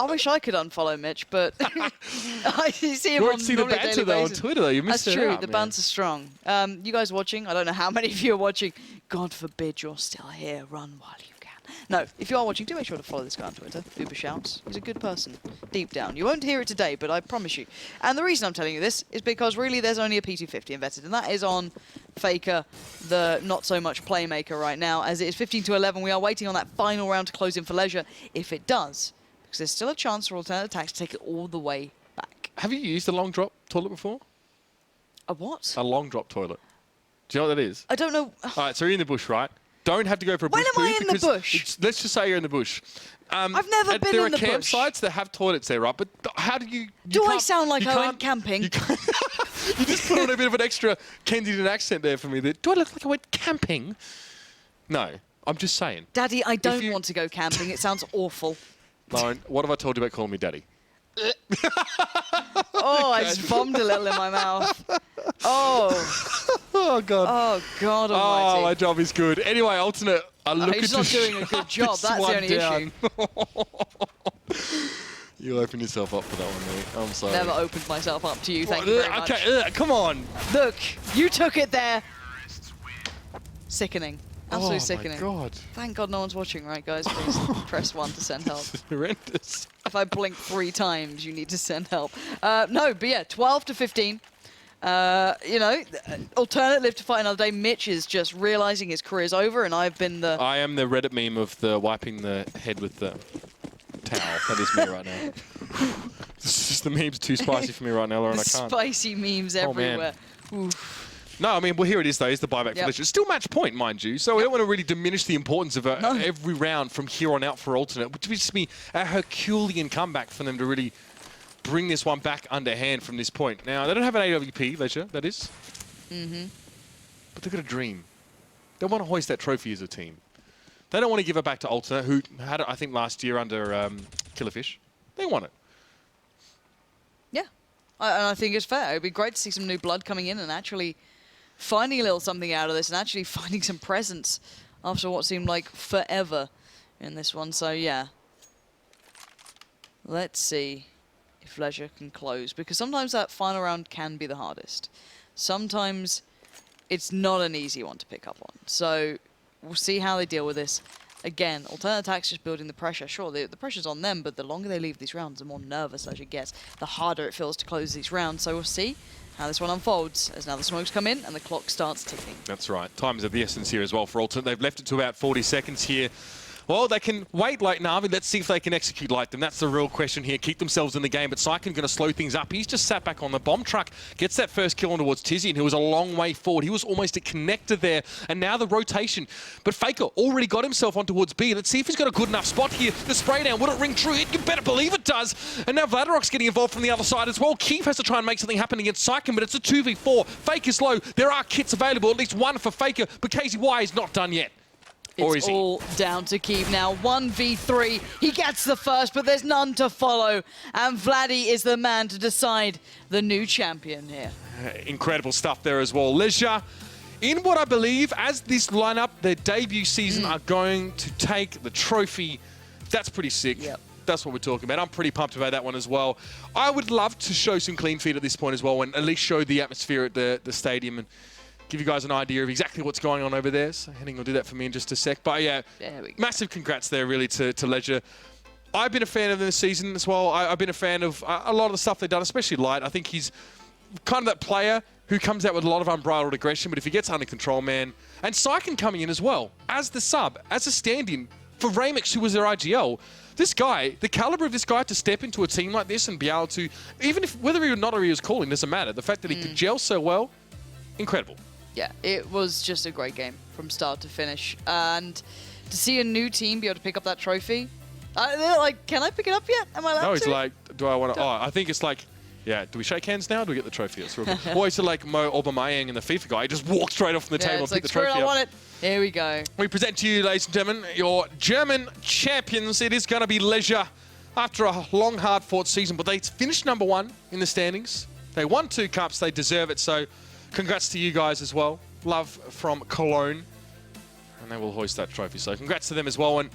I wish I could unfollow Mitch, but I see him You on won't see the banter, though, on Twitter, though. You missed That's it true. out, The man. banter's strong. You guys watching? I don't know how many of you are watching. God forbid you're still here. Run while you can. No, if you are watching, do make sure to follow this guy on Twitter. Uber Shouts. He's a good person, deep down. You won't hear it today, but I promise you. And the reason I'm telling you this is because really there's only a P250 invested, and that is on Faker, the not-so-much playmaker right now. As it is 15-11, we are waiting on that final round to close in for LeiSuRe. If it does, because there's still a chance for aTTaX to take it all the way back. Have you used a long drop toilet before? A what? A long drop toilet. Do you know what that is? I don't know. All right, so you're in the bush, right? Don't have to go for a bush When am I poo in the because bush? let's just say you're in the bush. I've never been in the bush. There are campsites that have toilets there, right? But how do you... Do I sound like I went camping? You just put on a bit of an extra Kensington accent there for me. Do I look like I went camping? No, I'm just saying. Daddy, I don't want to go camping. It sounds awful. Lauren, what have I told you about calling me daddy? Oh, I just bombed a little in my mouth. Oh. Oh, God. Oh, God Oh, almighty. my job is good. Anyway, alternate. He's not doing a good job. That's the only issue. You open yourself up for that one, mate. I'm sorry. Never opened myself up to you. Thank you very much. Okay, come on. Look, you took it there. Sickening. Absolutely sickening. Oh, my God. Thank God no one's watching, right, guys? Please press 1 to send help. It's horrendous. If I blink 3 times, you need to send help. No, but yeah, 12-15. Alternate live to fight another day. Mitch is just realizing his career's over, and I've been the... I am the Reddit meme of the wiping the head with the towel. That is me right now. It's just the meme's too spicy for me right now, Lauren. I can't. Spicy memes everywhere. Oof. No, I mean, well, here it is, though. It's the buyback for LeiSuRe. It's still match point, mind you. So we don't want to really diminish the importance of every round from here on out for alternate, which would just be a Herculean comeback for them to really bring this one back underhand from this point. Now, they don't have an AWP, LeiSuRe, that is. But they've got a dream. They want to hoist that trophy as a team. They don't want to give it back to alternate, who had it, I think, last year under Killerfish. They want it. Yeah. And I think it's fair. It'd be great to see some new blood coming in and actually finding a little something out of this and actually finding some presence after what seemed like forever in this one. So, yeah. Let's see if LeiSuRe can close, because sometimes that final round can be the hardest. Sometimes it's not an easy one to pick up on. So we'll see how they deal with this. Again, aTTaX just building the pressure. Sure, the pressure's on them, but the longer they leave these rounds, the more nervous LeiSuRe gets, the harder it feels to close these rounds. So we'll see how this one unfolds as now the smokes come in and the clock starts ticking. That's right. Time is of the essence here as well for alternate. They've left it to about 40 seconds here. Well, they can wait like Na'Vi. Let's see if they can execute like them. That's the real question here. Keep themselves in the game, but Syken going to slow things up. He's just sat back on the bomb truck, gets that first kill on towards Tizian, who was a long way forward. He was almost a connector there, and now the rotation. But Faker already got himself on towards B. Let's see if he's got a good enough spot here. The spray down, would it ring true? You better believe it does. And now Vladorok's getting involved from the other side as well. Keith has to try and make something happen against Syken, but it's a 2v4. Faker's low. There are kits available, at least one for Faker, but KZY is not done yet. It's all down to Keith now. 1v3. He gets the first, but there's none to follow. And Vladdy is the man to decide the new champion here. Incredible stuff there as well. LeiSuRe, in what I believe, as this lineup, their debut season, are going to take the trophy. That's pretty sick. Yep. That's what we're talking about. I'm pretty pumped about that one as well. I would love to show some clean feet at this point as well, and at least show the atmosphere at the stadium. And give you guys an idea of exactly what's going on over there. So Henning will do that for me in just a sec. But yeah, There we go. massive congrats there really to LeiSuRe. I've been a fan of them this season as well. I've been a fan of a lot of the stuff they've done, especially Light. I think he's kind of that player who comes out with a lot of unbridled aggression, but if he gets under control, man. And Syken coming in as well, as the sub, as a stand-in for Ramix, who was their IGL. This guy, the caliber of this guy to step into a team like this and be able to, even if whether he or not he was calling, doesn't matter. The fact that he could gel so well, incredible. Yeah, it was just a great game from start to finish. And to see a new team be able to pick up that trophy, they're like, can I pick it up yet? Am I allowed to? No, he's like, do I want to? Oh, I think it's like, yeah, do we shake hands now? Or do we get the trophy? It's real good. Or he's like Mo Aubameyang in the FIFA guy. He just walks straight off from the table and pick the trophy I up. want it. Here we go. We present to you, ladies and gentlemen, your German champions. It is going to be LeiSuRe after a long, hard-fought season, but they finished #1 in the standings. They won 2 cups. They deserve it. So congrats to you guys as well. Love from Cologne. And they will hoist that trophy. So congrats to them as well. And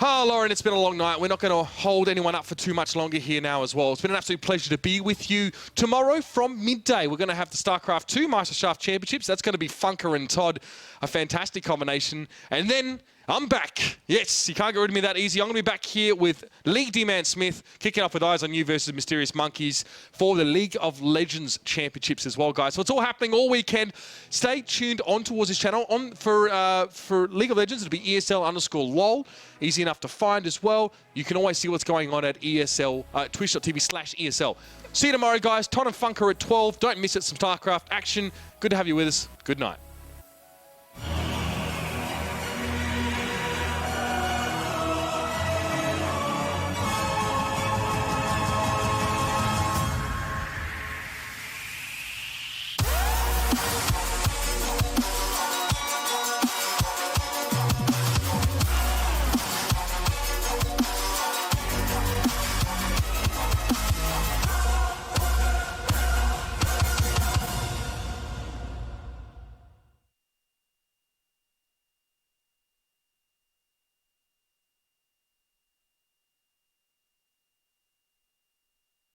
Lauren, it's been a long night. We're not going to hold anyone up for too much longer here now as well. It's been an absolute pleasure to be with you. Tomorrow from midday, we're going to have the StarCraft 2 Meisterschaft Championships. That's going to be Funker and Todd, a fantastic combination. And then I'm back. Yes, you can't get rid of me that easy. I'm going to be back here with League D-Man Smith, kicking off with Eyes on You versus Mysterious Monkeys for the League of Legends Championships as well, guys. So it's all happening all weekend. Stay tuned on towards this channel. For League of Legends, it'll be ESL_LOL. Easy enough to find as well. You can always see what's going on at ESL, twitch.tv/ESL. See you tomorrow, guys. Todd and Funker at 12. Don't miss it. Some StarCraft action. Good to have you with us. Good night.